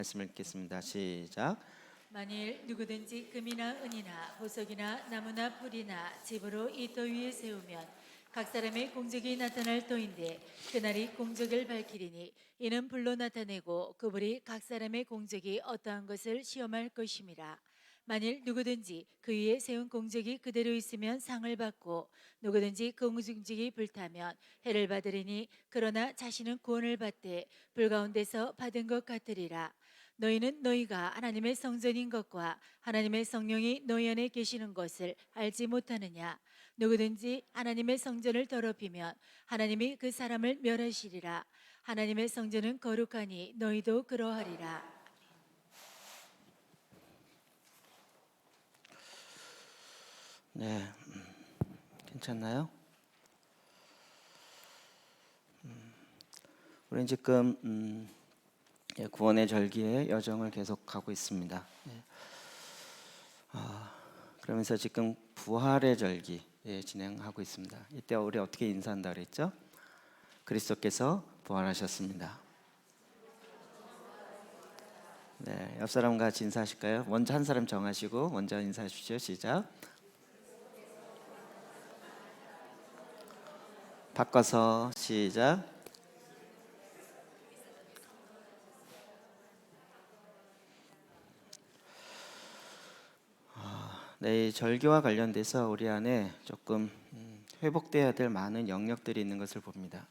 말씀을 읽겠습니다. 시작. 만일 누구든지 금이나 은이나 보석이나 나무나 풀이나 집으로 이 도 위에 세우면 각 사람의 공적이 나타날 터인데 그날이 공적을 밝히리니 이는 불로 나타내고 그 불이 각 사람의 공적이 어떠한 것을 시험할 것임이라. 만일 누구든지 그 위에 세운 공적이 그대로 있으면 상을 받고 누구든지 그 공적이 불타면 해를 받으리니 그러나 자신은 구원을 받되 불 가운데서 받은 것 같으리라. 너희는 너희가 하나님의 성전인 것과 하나님의 성령이 너희 안에 계시는 것을 알지 못하느냐. 누구든지 하나님의 성전을 더럽히면 하나님이 그 사람을 멸하시리라. 하나님의 성전은 거룩하니 너희도 그러하리라. 네, 괜찮나요? 우리는 지금 구원의 절기의 여정을 계속하고 있습니다. 그러면서 지금 부활의 절기 진행하고 있습니다. 이때 우리 어떻게 인사한다 그랬죠? 그리스도께서 부활하셨습니다. 네, 옆 사람과 같이 인사하실까요? 먼저 한 사람 정하시고 먼저 인사해 주시죠. 시작. 바꿔서 시작. 네, 이 절기와 관련돼서 우리 안에 조금 회복돼야 될 많은 영역들이 있는 것을 봅니다.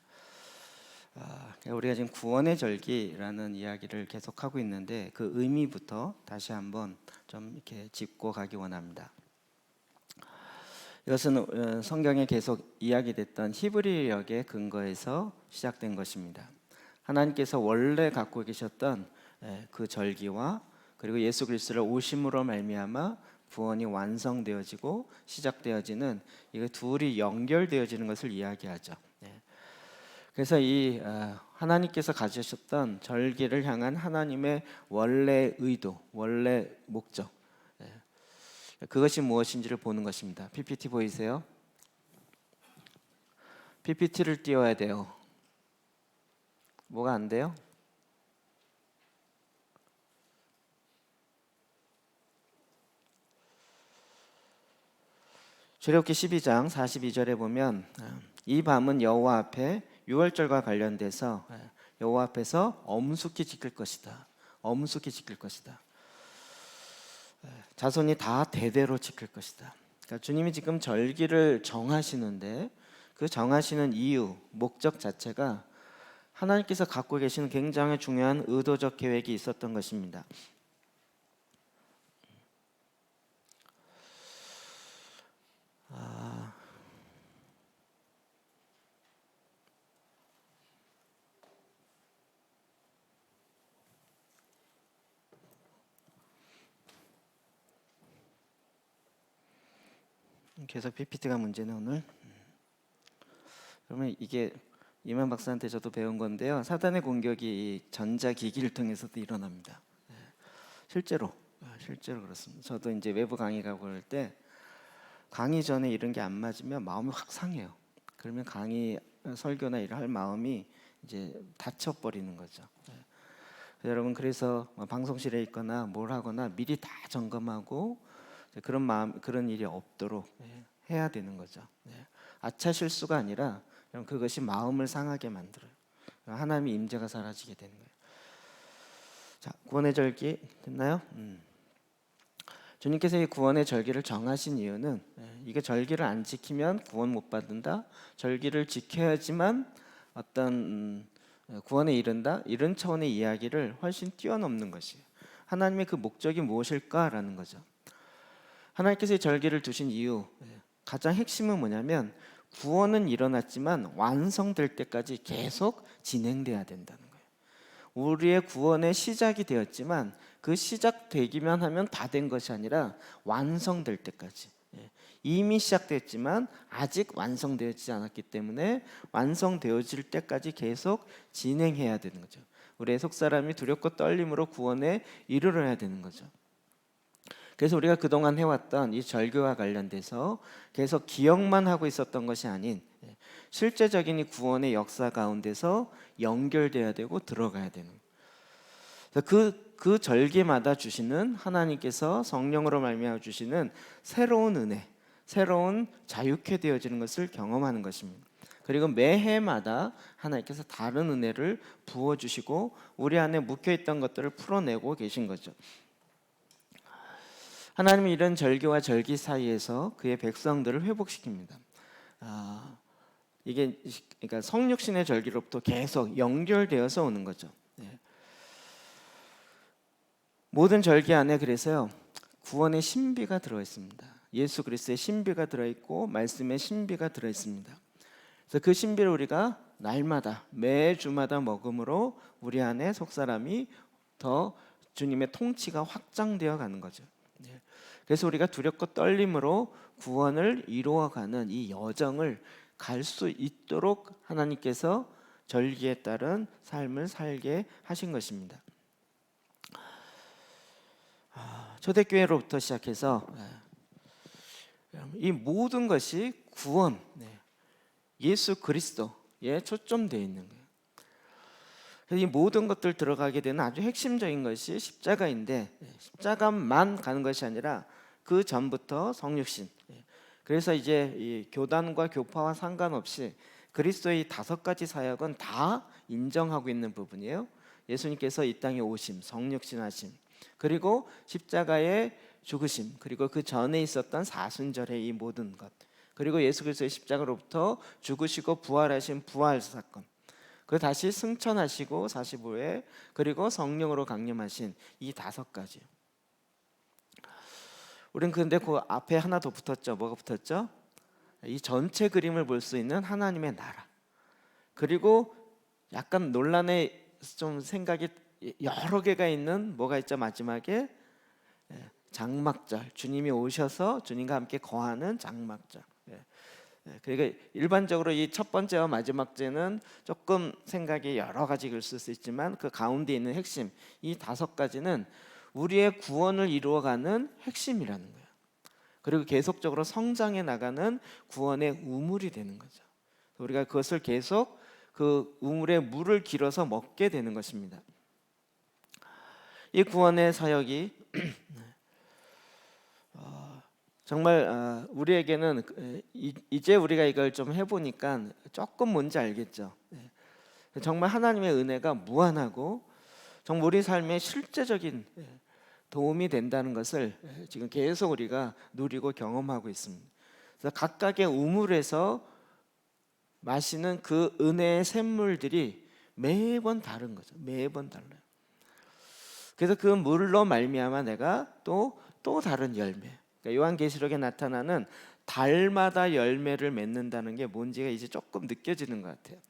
우리가 지금 구원의 절기라는 이야기를 계속하고 있는데 그 의미부터 다시 한번 좀 이렇게 짚고 가기 원합니다. 이것은 성경에 계속 이야기됐던 히브리역의 근거에서 시작된 것입니다. 하나님께서 원래 갖고 계셨던 그 절기와 그리고 예수 그리스도를 오심으로 말미암아 구원이 완성되어지고 시작되어지는 이 둘이 연결되어지는 것을 이야기하죠. 그래서 이 하나님께서 가지셨던 절기를 향한 하나님의 원래 의도, 원래 목적, 그것이 무엇인지를 보는 것입니다. PPT 보이세요? PPT를 띄워야 돼요. 뭐가 안 돼요? 출애굽기 12장 42절에 보면 이 밤은 여호와 앞에 유월절과 관련돼서 여호와 앞에서 엄숙히 지킬 것이다. 엄숙히 지킬 것이다. 자손이 다 대대로 지킬 것이다. 그러니까 주님이 지금 절기를 정하시는데 그 정하시는 이유, 목적 자체가 하나님께서 갖고 계시는 굉장히 중요한 의도적 계획이 있었던 것입니다. 계속 PPT가 문제네 오늘. 그러면 이게 이만 박사한테 저도 배운 건데요. 사단의 공격이 전자기기를 통해서도 일어납니다. 실제로 그렇습니다. 저도 이제 외부 강의 가고 그럴 때 강의 전에 이런 게 안 맞으면 마음이 확 상해요. 그러면 강의 설교나 일을 할 마음이 이제 닫혀버리는 거죠. 여러분 그래서 방송실에 있거나 뭘 하거나 미리 다 점검하고 그런 일이 없도록 해야 되는 거죠. 아차 실수가 아니라 그것이 마음을 상하게 만들어요. 하나님의 임재가 사라지게 되는 거예요. 자, 구원의 절기 됐나요? 주님께서 이 구원의 절기를 정하신 이유는 이게 절기를 안 지키면 구원 못 받는다. 절기를 지켜야지만 어떤 구원에 이른다. 이런 차원의 이야기를 훨씬 뛰어넘는 것이에요. 하나님의 그 목적이 무엇일까라는 거죠. 하나님께서 이 절기를 두신 이유 가장 핵심은 뭐냐면 구원은 일어났지만 완성될 때까지 계속 진행돼야 된다는 거예요. 우리의 구원의 시작이 되었지만 그 시작되기만 하면 다 된 것이 아니라 완성될 때까지 이미 시작됐지만 아직 완성되지 않았기 때문에 완성되어질 때까지 계속 진행해야 되는 거죠. 우리의 속사람이 두렵고 떨림으로 구원에 이르러야 되는 거죠. 그래서 우리가 그동안 해왔던 이 절교와 관련돼서 계속 기억만 하고 있었던 것이 아닌 실제적인 이 구원의 역사 가운데서 연결돼야 되고 들어가야 되는. 그래서 그 절기마다 주시는 하나님께서 성령으로 말미암아 주시는 새로운 은혜, 새로운 자유케 되어지는 것을 경험하는 것입니다. 그리고 매해마다 하나님께서 다른 은혜를 부어 주시고 우리 안에 묵혀 있던 것들을 풀어내고 계신 거죠. 하나님은 이런 절기와 절기 사이에서 그의 백성들을 회복시킵니다. 이게 그러니까 성육신의 절기로부터 계속 연결되어서 오는 거죠. 예. 모든 절기 안에 그래서요 구원의 신비가 들어 있습니다. 예수 그리스도의 신비가 들어 있고 말씀의 신비가 들어 있습니다. 그래서 그 신비를 우리가 날마다 매주마다 먹음으로 우리 안에 속사람이 더 주님의 통치가 확장되어 가는 거죠. 예. 그래서 우리가 두렵고 떨림으로 구원을 이루어가는 이 여정을 갈 수 있도록 하나님께서 절기에 따른 삶을 살게 하신 것입니다. 초대교회로부터 시작해서 이 모든 것이 구원, 예수 그리스도에 초점되어 있는 거예요. 그래서 이 모든 것들 들어가게 되는 아주 핵심적인 것이 십자가인데 십자가만 가는 것이 아니라 그 전부터 성육신. 그래서 이제 이 교단과 교파와 상관없이 그리스도의 5가지 사역은 다 인정하고 있는 부분이에요. 예수님께서 이 땅에 오심, 성육신하심, 그리고 십자가의 죽으심, 그리고 그 전에 있었던 사순절의 이 모든 것, 그리고 예수 그리스도의 십자가로부터 죽으시고 부활하신 부활 사건, 그 다시 승천하시고 45회, 그리고 성령으로 강림하신 이 5가지. 우린 근데 그 앞에 하나 더 붙었죠. 뭐가 붙었죠? 이 전체 그림을 볼 수 있는 하나님의 나라. 그리고 약간 논란의 좀 생각이 여러 개가 있는 뭐가 있죠? 마지막에 장막절, 주님이 오셔서 주님과 함께 거하는 장막절. 그러니까 일반적으로 이 첫 번째와 마지막 제는 조금 생각이 여러 가지 있을 수 있지만 그 가운데 있는 핵심, 이 5가지는 우리의 구원을 이루어가는 핵심이라는 거예요. 그리고 계속적으로 성장해 나가는 구원의 우물이 되는 거죠. 우리가 그것을 계속 그 우물에 물을 길어서 먹게 되는 것입니다. 이 구원의 사역이 정말 우리에게는 이제 우리가 이걸 좀 해보니까 조금 뭔지 알겠죠. 정말 하나님의 은혜가 무한하고 정말 우리 삶에 실제적인 도움이 된다는 것을 지금 계속 우리가 누리고 경험하고 있습니다. 그래서 각각의 우물에서 마시는 그 은혜의 샘물들이 매번 다른 거죠. 매번 달라요. 그래서 그 물로 말미암아 내가 또 다른 열매, 그러니까 요한계시록에 나타나는 달마다 열매를 맺는다는 게 뭔지가 이제 조금 느껴지는 것 같아요.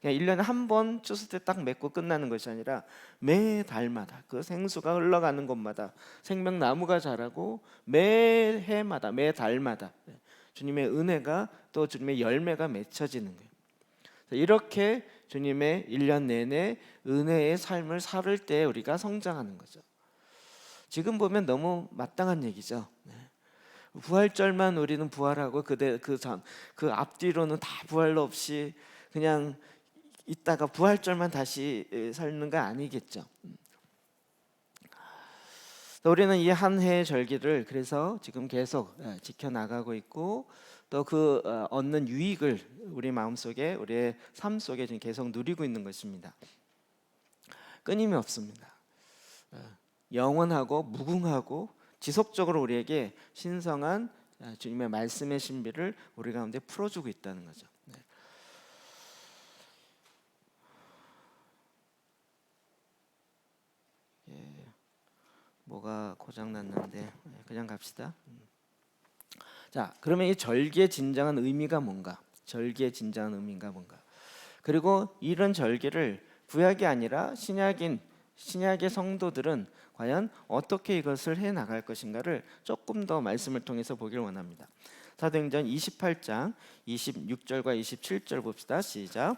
그냥 1년에 한 번 추수 때 딱 맺고 끝나는 것이 아니라 매 달마다 그 생수가 흘러가는 곳마다 생명나무가 자라고 매 해마다 매 달마다 주님의 은혜가 또 주님의 열매가 맺혀지는 거예요. 이렇게 주님의 1년 내내 은혜의 삶을 살을 때 우리가 성장하는 거죠. 지금 보면 너무 마땅한 얘기죠. 부활절만 우리는 부활하고 그 앞뒤로는 다 부활로 없이 그냥 있다가 부활절만 다시 살는 거 아니겠죠. 우리는 이 한 해의 절기를 그래서 지금 계속 지켜나가고 있고 또 그 얻는 유익을 우리 마음속에 우리의 삶 속에 지금 계속 누리고 있는 것입니다. 끊임이 없습니다. 영원하고 무궁하고 지속적으로 우리에게 신성한 주님의 말씀의 신비를 우리 가운데 풀어주고 있다는 거죠. 뭐가 고장 났는데 그냥 갑시다. 자, 그러면 이 절기의 진정한 의미가 뭔가? 절기의 진정한 의미가 뭔가? 그리고 이런 절기를 구약이 아니라 신약의 성도들은 과연 어떻게 이것을 해 나갈 것인가를 조금 더 말씀을 통해서 보길 원합니다. 사도행전 28장 26절과 27절 봅시다. 시작.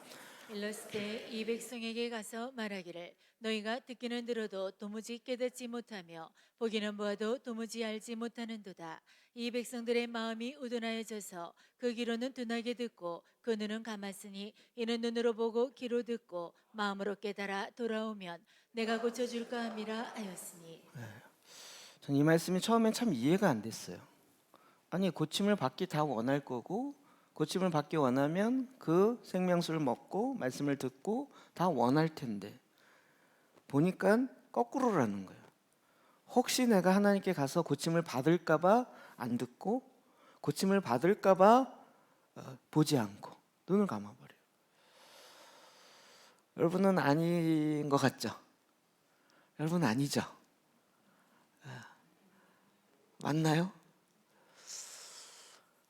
일러스되 이 백성에게 가서 말하기를 너희가 듣기는 들어도 도무지 깨닫지 못하며 보기는 보아도 도무지 알지 못하는도다. 이 백성들의 마음이 우둔하여져서 그 귀로는 둔하게 듣고 그 눈은 감았으니 이는 눈으로 보고 귀로 듣고 마음으로 깨달아 돌아오면 내가 고쳐줄까 함이라 하였으니 전 이 말씀이 처음엔 참 이해가 안 됐어요. 아니 고침을 받기 다 원할 거고 고침을 받기 원하면 그 생명수를 먹고 말씀을 듣고 다 원할 텐데 보니까 거꾸로라는 거예요. 혹시 내가 하나님께 가서 고침을 받을까 봐 안 듣고 고침을 받을까 봐 보지 않고 눈을 감아버려요. 여러분은 아닌 것 같죠? 여러분 아니죠? 맞나요?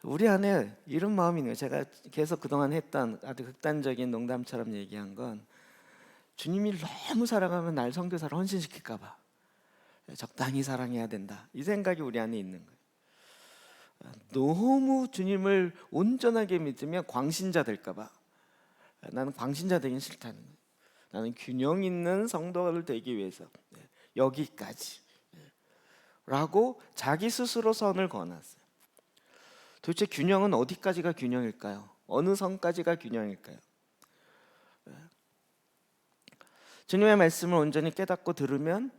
우리 안에 이런 마음이 있는 거예요. 제가 계속 그동안 했던 아주 극단적인 농담처럼 얘기한 건 주님이 너무 사랑하면 날 선교사로 헌신시킬까 봐 적당히 사랑해야 된다. 이 생각이 우리 안에 있는 거예요. 너무 주님을 온전하게 믿으면 광신자 될까 봐 나는 광신자 되긴 싫다는 거예요. 나는 균형 있는 성도를 되기 위해서 여기까지 라고 자기 스스로 선을 그어놨어요. 도대체 균형은 어디까지가 균형일까요? 어느 선까지가 균형일까요? 주님의 말씀을 온전히 깨닫고 들으면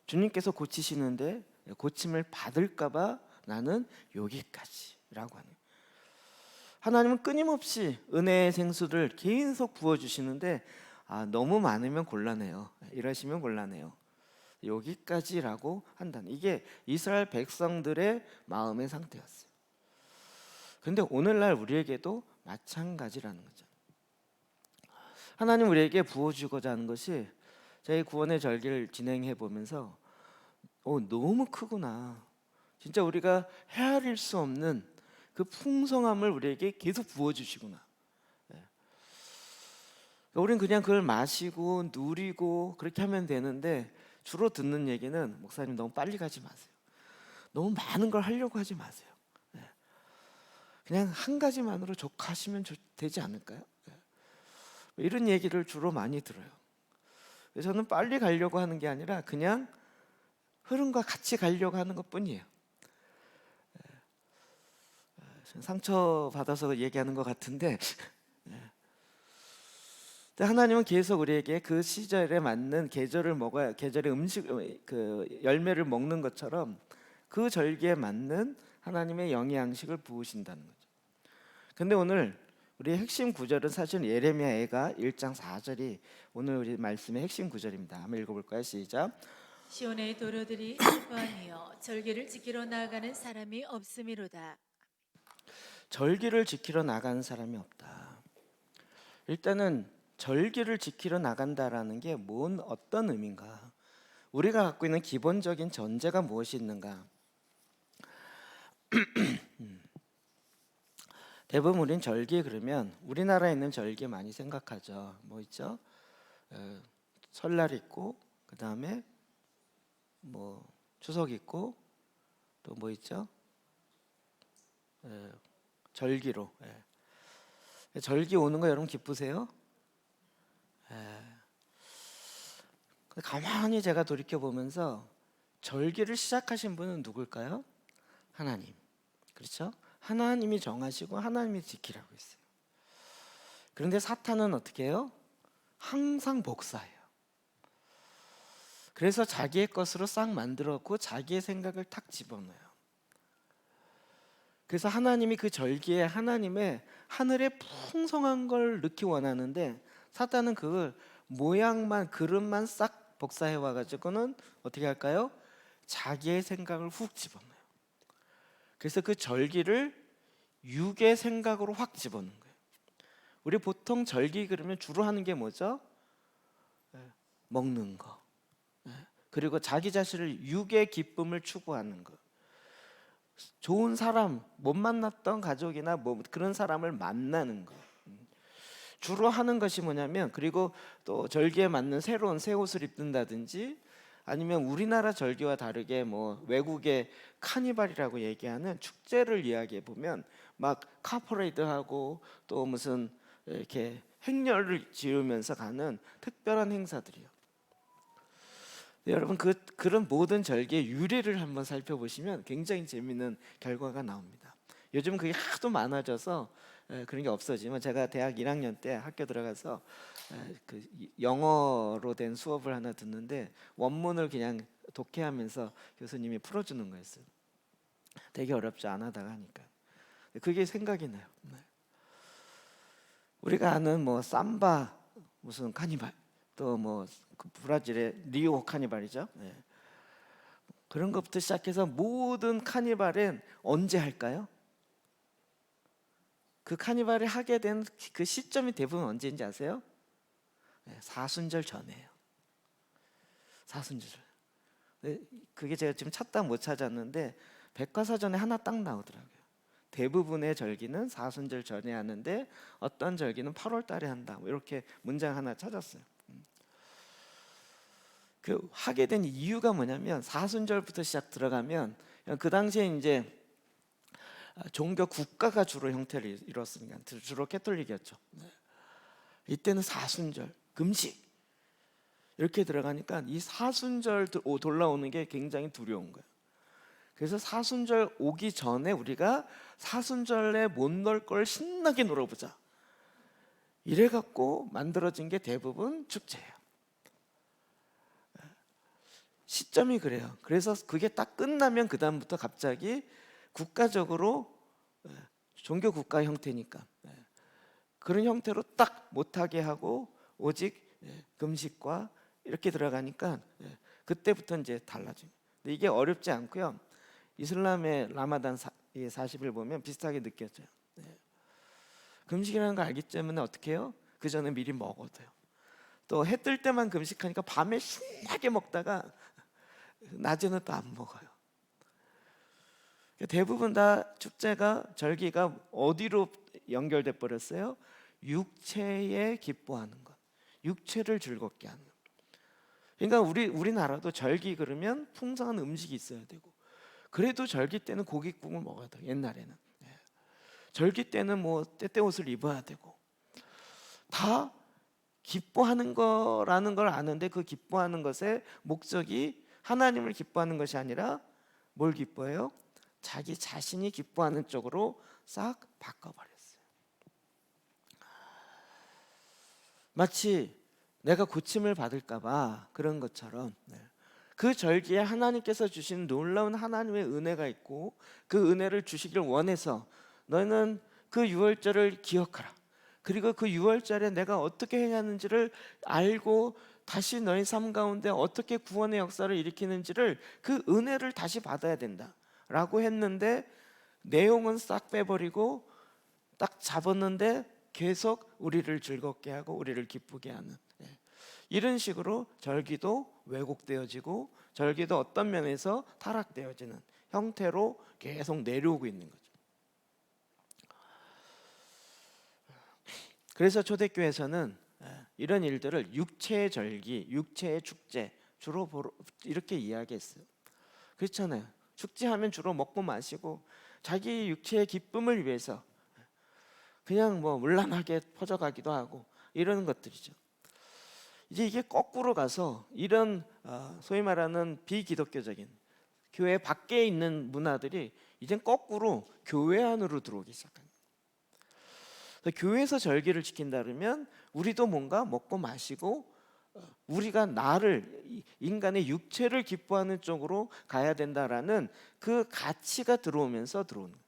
주님께서 고치시는데 고침을 받을까 봐 나는 여기까지라고 하는. 하나님은 끊임없이 은혜의 생수를 계속 부어주시는데 너무 많으면 곤란해요. 이러시면 곤란해요. 여기까지라고 한다는, 이게 이스라엘 백성들의 마음의 상태였어요. 근데 오늘날 우리에게도 마찬가지라는 거죠. 하나님 우리에게 부어주고자 하는 것이, 저희 구원의 절기를 진행해 보면서 너무 크구나. 진짜 우리가 헤아릴 수 없는 그 풍성함을 우리에게 계속 부어주시구나. 우린 그냥 그걸 마시고 누리고 그렇게 하면 되는데, 주로 듣는 얘기는 목사님 너무 빨리 가지 마세요. 너무 많은 걸 하려고 하지 마세요. 그냥 한 가지만으로 족하시면 되지 않을까요? 이런 얘기를 주로 많이 들어요. 저는 빨리 가려고 하는 게 아니라 그냥 흐름과 같이 가려고 하는 것뿐이에요. 상처 받아서 얘기하는 것 같은데 하나님은 계속 우리에게 그 시절에 맞는 계절을 먹어야, 계절의 음식, 그 열매를 먹는 것처럼 그 절기에 맞는 하나님의 영양식을 부으신다는 거죠. 근데 오늘 우리의 핵심 구절은 사실 예레미야가 1장 4절이 오늘 우리 말씀의 핵심 구절입니다. 한번 읽어볼까요? 시작. 시온의 도로들이 슬퍼하며 절기를 지키러 나아가는 사람이 없음이로다. 절기를 지키러 나가는 사람이 없다. 일단은 절기를 지키러 나간다라는 게 어떤 의미인가? 우리가 갖고 있는 기본적인 전제가 무엇이 있는가? 대부분 우린 절기 그러면 우리나라에 있는 절기 많이 생각하죠. 뭐 있죠? 설날 있고, 그 다음에 뭐 추석 있고, 또 뭐 있죠? 절기로. 절기 오는 거 여러분 기쁘세요? 가만히 제가 돌이켜 보면서 절기를 시작하신 분은 누굴까요? 하나님. 그렇죠? 하나님이 정하시고 하나님이 지키라고 했어요. 그런데 사탄은 어떻게 해요? 항상 복사해요. 그래서 자기의 것으로 싹 만들었고 자기의 생각을 탁 집어넣어요. 그래서 하나님이 그 절기에 하나님의 하늘의 풍성한 걸 넣기 원하는데, 사탄은 그 모양만, 그릇만 싹 복사해 와가지고는 어떻게 할까요? 자기의 생각을 훅 집어넣어요. 그래서 그 절기를 육의 생각으로 확 집어넣는 거예요. 우리 보통 절기 그러면 주로 하는 게 뭐죠? 먹는 거. 그리고 자기 자신을 육의 기쁨을 추구하는 거. 좋은 사람, 못 만났던 가족이나 뭐 그런 사람을 만나는 거. 주로 하는 것이 뭐냐면, 그리고 또 절기에 맞는 새로운 새 옷을 입는다든지, 아니면 우리나라 절기와 다르게 뭐 외국의 카니발이라고 얘기하는 축제를 이야기해 보면 막 카퍼레이드하고 또 무슨 이렇게 행렬을 지으면서 가는 특별한 행사들이요. 여러분 그런 모든 절기의 유래를 한번 살펴보시면 굉장히 재미있는 결과가 나옵니다. 요즘 그게 하도 많아져서 그런 게 없어지만, 제가 대학 1학년 때 학교 들어가서 영어로 된 수업을 하나 듣는데 원문을 그냥 독해하면서 교수님이 풀어주는 거였어요. 되게 어렵지 안 하다가 하니까 그게 생각이 나요. 네. 우리가 아는 뭐 삼바 무슨 카니발 또 뭐 브라질의 리오 카니발이죠. 네. 그런 것부터 시작해서 모든 카니발은 언제 할까요? 그 카니발을 하게 된 그 시점이 대부분 언제인지 아세요? 네, 사순절 전이에요. 사순절. 네, 그게 제가 지금 찾다 못 찾았는데 백과사전에 하나 딱 나오더라고요. 대부분의 절기는 사순절 전에 하는데 어떤 절기는 8월 달에 한다. 뭐 이렇게 문장 하나 찾았어요. 그 하게 된 이유가 뭐냐면 사순절부터 시작 들어가면 그 당시에 이제 종교 국가가 주로 형태를 이뤘으니까 주로 캐톨릭이었죠. 이때는 사순절, 금식 이렇게 들어가니까 이 사순절 돌아오는 게 굉장히 두려운 거예요. 그래서 사순절 오기 전에 우리가 사순절에 못 놀 걸 신나게 놀아보자. 이래 갖고 만들어진 게 대부분 축제예요. 시점이 그래요. 그래서 그게 딱 끝나면 그 다음부터 갑자기 국가적으로 종교 국가 형태니까 그런 형태로 딱 못하게 하고 오직 금식과 이렇게 들어가니까 그때부터 이제 달라져요. 근데 이게 어렵지 않고요. 이슬람의 라마단 40일 보면 비슷하게 느껴져요. 금식이라는 거 알기 때문에 어떻게 해요? 그 전에 미리 먹어둬요. 또 해 뜰 때만 금식하니까 밤에 신나게 먹다가 낮에는 또 안 먹어요. 대부분 다 축제가 절기가 어디로 연결돼 버렸어요? 육체에 기뻐하는 것, 육체를 즐겁게 하는 것. 그러니까 우리나라도 절기 그러면 풍성한 음식이 있어야 되고, 그래도 절기 때는 고깃국을 먹어야 돼요. 옛날에는 절기 때는 뭐 때때 옷을 입어야 되고 다 기뻐하는 거라는 걸 아는데 그 기뻐하는 것의 목적이 하나님을 기뻐하는 것이 아니라 뭘 기뻐해요? 자기 자신이 기뻐하는 쪽으로 싹 바꿔버렸어요. 마치 내가 고침을 받을까봐 그런 것처럼 그 절기에 하나님께서 주신 놀라운 하나님의 은혜가 있고 그 은혜를 주시길 원해서 너는 그 유월절을 기억하라. 그리고 그 유월절에 내가 어떻게 해야 하는지를 알고 다시 너희 삶 가운데 어떻게 구원의 역사를 일으키는지를 그 은혜를 다시 받아야 된다 라고 했는데 내용은 싹 빼버리고 딱 잡았는데 계속 우리를 즐겁게 하고 우리를 기쁘게 하는 이런 식으로 절기도 왜곡되어지고 절기도 어떤 면에서 타락되어지는 형태로 계속 내려오고 있는 거죠. 그래서 초대교회에서는 이런 일들을 육체의 절기, 육체의 축제 주로 이렇게 이야기했어요. 그렇잖아요. 축제하면 주로 먹고 마시고 자기 육체의 기쁨을 위해서 그냥 뭐 물란하게 퍼져가기도 하고 이런 것들이죠. 이제 이게 거꾸로 가서 이런 소위 말하는 비기독교적인 교회 밖에 있는 문화들이 이젠 거꾸로 교회 안으로 들어오기 시작합니다. 교회에서 절기를 지킨다 그러면 우리도 뭔가 먹고 마시고 우리가 나를 인간의 육체를 기뻐하는 쪽으로 가야 된다라는 그 가치가 들어오면서 들어오는 거예요.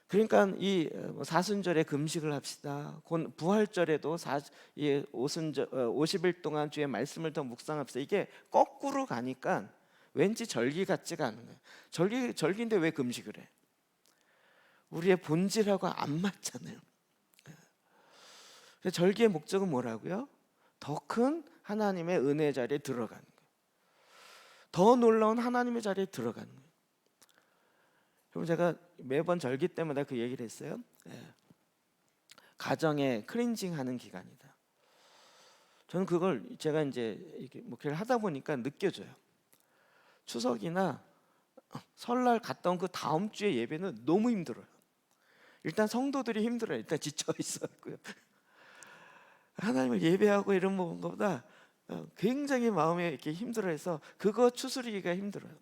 그러니까 이 사순절에 금식을 합시다. 부활절에도 50일 동안 주의 말씀을 더 묵상합시다. 이게 거꾸로 가니까 왠지 절기 같지가 않은 거예요. 절기인데 왜 금식을 해? 우리의 본질하고 안 맞잖아요. 절기의 목적은 뭐라고요? 더 큰 하나님의 은혜 자리에 들어가는 거예요. 더 놀라운 하나님의 자리에 들어가는 거예요. 그럼 제가 매번 절기 때마다 그 얘기를 했어요. 가정의 클렌징하는 기간이다. 저는 그걸 제가 이제 이렇게 목회를 하다 보니까 느껴져요. 추석이나 설날 갔다 온 그 다음 주에 예배는 너무 힘들어요. 일단 성도들이 힘들어요. 일단 지쳐 있었고요. 하나님을 예배하고 이런 것보다 굉장히 마음에 이렇게 힘들어해서 그거 추스리기가 힘들어요.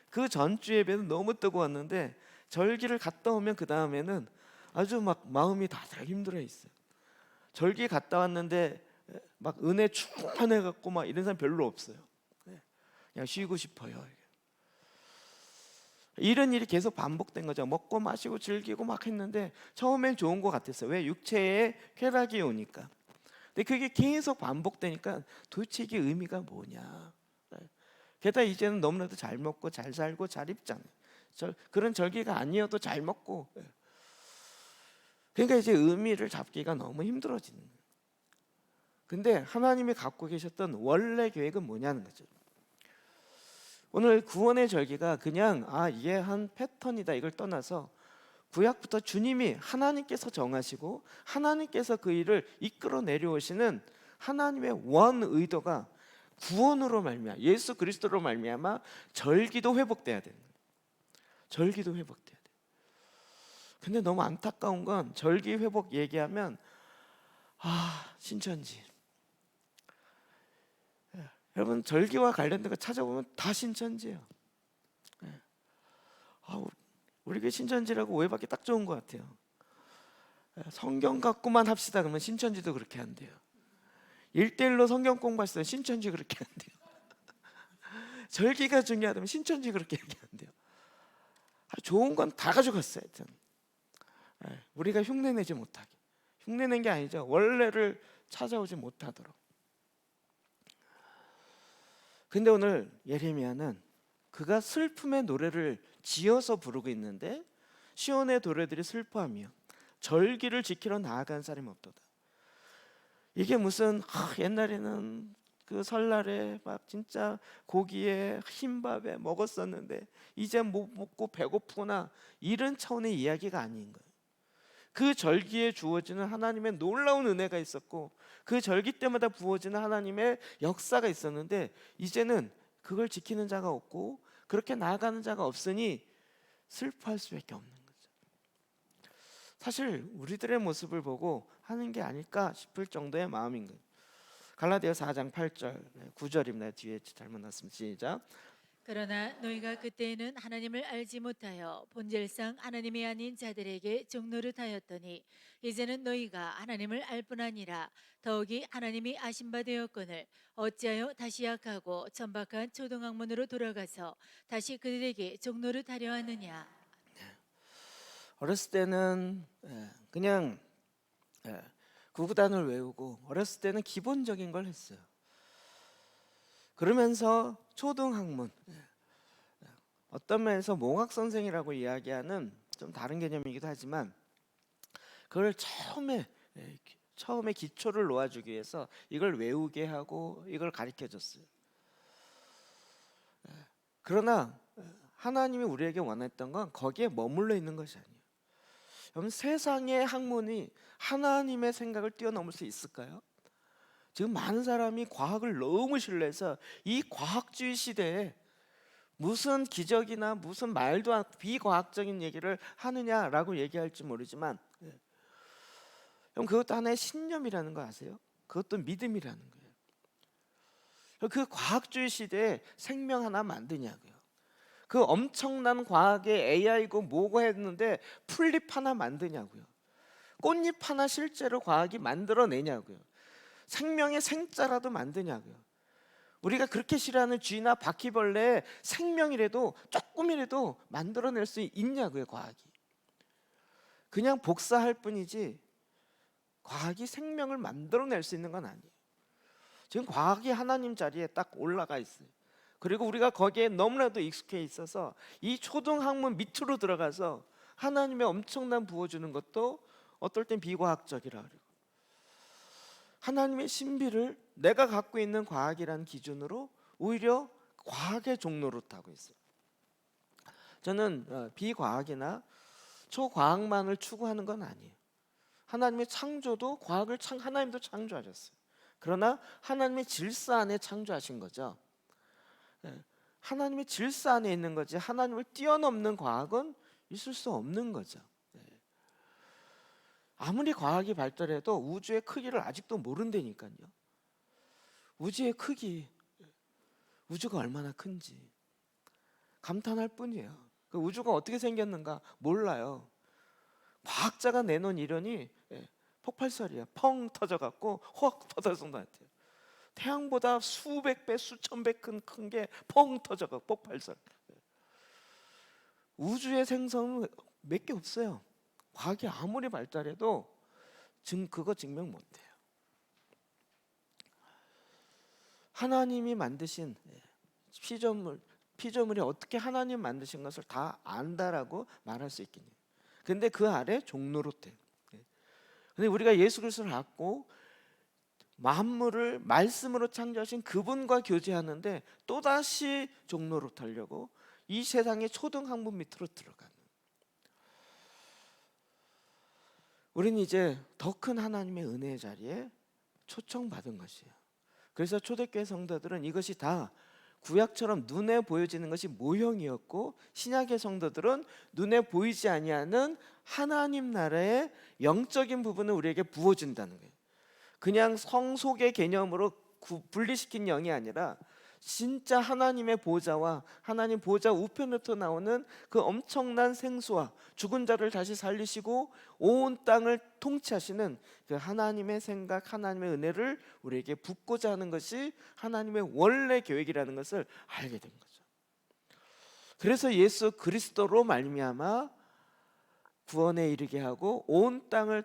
그 전주 예배는 너무 뜨거웠는데 절기를 갔다 오면 그 다음에는 아주 막 마음이 다들 힘들어 있어요. 절기 갔다 왔는데 막 은혜 충만해 갖고 막 이런 사람 별로 없어요. 그냥 쉬고 싶어요. 이런 일이 계속 반복된 거죠. 먹고 마시고 즐기고 막 했는데 처음엔 좋은 것 같았어요. 왜? 육체에 쾌락이 오니까. 근데 그게 계속 반복되니까 도대체 이게 의미가 뭐냐. 게다가 이제는 너무나도 잘 먹고 잘 살고 잘 입잖아요. 그런 절기가 아니어도 잘 먹고. 그러니까 이제 의미를 잡기가 너무 힘들어지는 거예요. 근데 하나님이 갖고 계셨던 원래 계획은 뭐냐는 거죠. 오늘 구원의 절기가 그냥 이게 한 패턴이다 이걸 떠나서 구약부터 주님이 하나님께서 정하시고 하나님께서 그 일을 이끌어 내려오시는 하나님의 원 의도가 구원으로 말미암아 예수 그리스도로 말미암아 절기도 회복돼야 되는 거예요. 절기도 회복돼야 돼요. 근데 너무 안타까운 건 절기 회복 얘기하면 신천지. 여러분 절기와 관련된 거 찾아보면 다 신천지예요. 우리 교회 신천지라고 오해받기 딱 좋은 것 같아요. 성경 갖고만 합시다 그러면 신천지도 그렇게 한대요. 1:1로 성경 공부하시던 신천지 그렇게 한대요. 절기가 중요하다면 신천지 그렇게 얘기한대요. 좋은 건 다 가져갔어요. 하여튼. 우리가 흉내내지 못하게. 흉내낸 게 아니죠. 원래를 찾아오지 못하도록. 근데 오늘 예레미야는 그가 슬픔의 노래를 지어서 부르고 있는데 시온의 노래들이 슬퍼하며 절기를 지키러 나아간 사람이 없도다. 이게 무슨 옛날에는 그 설날에 막 진짜 고기에 흰밥에 먹었었는데 이제 못 먹고 배고프구나 이런 차원의 이야기가 아닌 거예요. 그 절기에 주어지는 하나님의 놀라운 은혜가 있었고 그 절기 때마다 부어지는 하나님의 역사가 있었는데 이제는 그걸 지키는 자가 없고 그렇게 나아가는 자가 없으니 슬퍼할 수밖에 없는 거죠. 사실 우리들의 모습을 보고 하는 게 아닐까 싶을 정도의 마음인 거예요. 갈라디아서 4장 8절 9절입니다. 뒤에 잘못 났습니다. 시작. 그러나 너희가 그때에는 하나님을 알지 못하여 본질상 하나님이 아닌 자들에게 종노릇하였더니 이제는 너희가 하나님을 알 뿐 아니라 더욱이 하나님이 아신 바 되었거늘 어찌하여 다시 약하고 천박한 초등학문으로 돌아가서 다시 그들에게 종노릇하려 하느냐. 어렸을 때는 그냥 구구단을 외우고 어렸을 때는 기본적인 걸 했어요. 그러면서 초등학문 어떤 면에서 몽학 선생이라고 이야기하는 좀 다른 개념이기도 하지만 그걸 처음에 기초를 놓아주기 위해서 이걸 외우게 하고 이걸 가르쳐 줬어요. 그러나 하나님이 우리에게 원했던 건 거기에 머물러 있는 것이 아니에요. 여러분 세상의 학문이 하나님의 생각을 뛰어넘을 수 있을까요? 지금 많은 사람이 과학을 너무 신뢰해서 이 과학주의 시대에 무슨 기적이나 무슨 말도 안 비과학적인 얘기를 하느냐라고 얘기할지 모르지만 그럼 그것도 하나의 신념이라는 거 아세요? 그것도 믿음이라는 거예요. 그 과학주의 시대에 생명 하나 만드냐고요. 그 엄청난 과학의 AI고 뭐고 했는데 풀잎 하나 만드냐고요. 꽃잎 하나 실제로 과학이 만들어내냐고요. 생명의 생자라도 만드냐고요. 우리가 그렇게 싫어하는 쥐나 바퀴벌레의 생명이라도 조금이라도 만들어낼 수 있냐고요. 과학이 그냥 복사할 뿐이지 과학이 생명을 만들어낼 수 있는 건 아니에요. 지금 과학이 하나님 자리에 딱 올라가 있어요. 그리고 우리가 거기에 너무나도 익숙해 있어서 이 초등학문 밑으로 들어가서 하나님의 엄청난 부어주는 것도 어떨 땐 비과학적이라 그러고 하나님의 신비를 내가 갖고 있는 과학이라는 기준으로 오히려 과학의 종노릇하고 있어요. 저는 비과학이나 초과학만을 추구하는 건 아니에요. 하나님의 창조도 과학을 하나님도 창조하셨어요. 그러나 하나님의 질서 안에 창조하신 거죠. 하나님의 질서 안에 있는 거지 하나님을 뛰어넘는 과학은 있을 수 없는 거죠. 아무리 과학이 발달해도 우주의 크기를 아직도 모른다니까요. 우주의 크기, 우주가 얼마나 큰지 감탄할 뿐이에요. 그 우주가 어떻게 생겼는가 몰라요. 과학자가 내놓은 이론이 폭발설이야. 펑 터져갖고 확 터져서 나한테요. 태양보다 수백 배, 수천 배 큰 게 펑 터져갖고 폭발설. 우주의 생성은 몇 개 없어요. 과학이 아무리 발달해도 그거 증명 못해요. 하나님이 만드신 피조물이 어떻게 하나님 만드신 것을 다 안다라고 말할 수 있겠냐. 근데 그 아래 종노릇해. 근데 우리가 예수 그리스도를 갖고 만물을 말씀으로 창조하신 그분과 교제하는데 또다시 종노릇하려고 이 세상의 초등학문 밑으로 들어가는. 우리는 이제 더 큰 하나님의 은혜의 자리에 초청받은 것이에요. 그래서 초대교회 성도들은 이것이 다 구약처럼 눈에 보여지는 것이 모형이었고, 신약의 성도들은 눈에 보이지 아니하는 하나님 나라의 영적인 부분을 우리에게 부어준다는 거예요. 그냥 성속의 개념으로 분리시킨 영이 아니라 진짜 하나님의 보좌와 하나님 보좌 우편으로부터 나오는 그 엄청난 생수와 죽은 자를 다시 살리시고 온 땅을 통치하시는 그 하나님의 생각, 하나님의 은혜를 우리에게 붓고자 하는 것이 하나님의 원래 계획이라는 것을 알게 된 거죠. 그래서 예수 그리스도로 말미암아 구원에 이르게 하고 온 땅을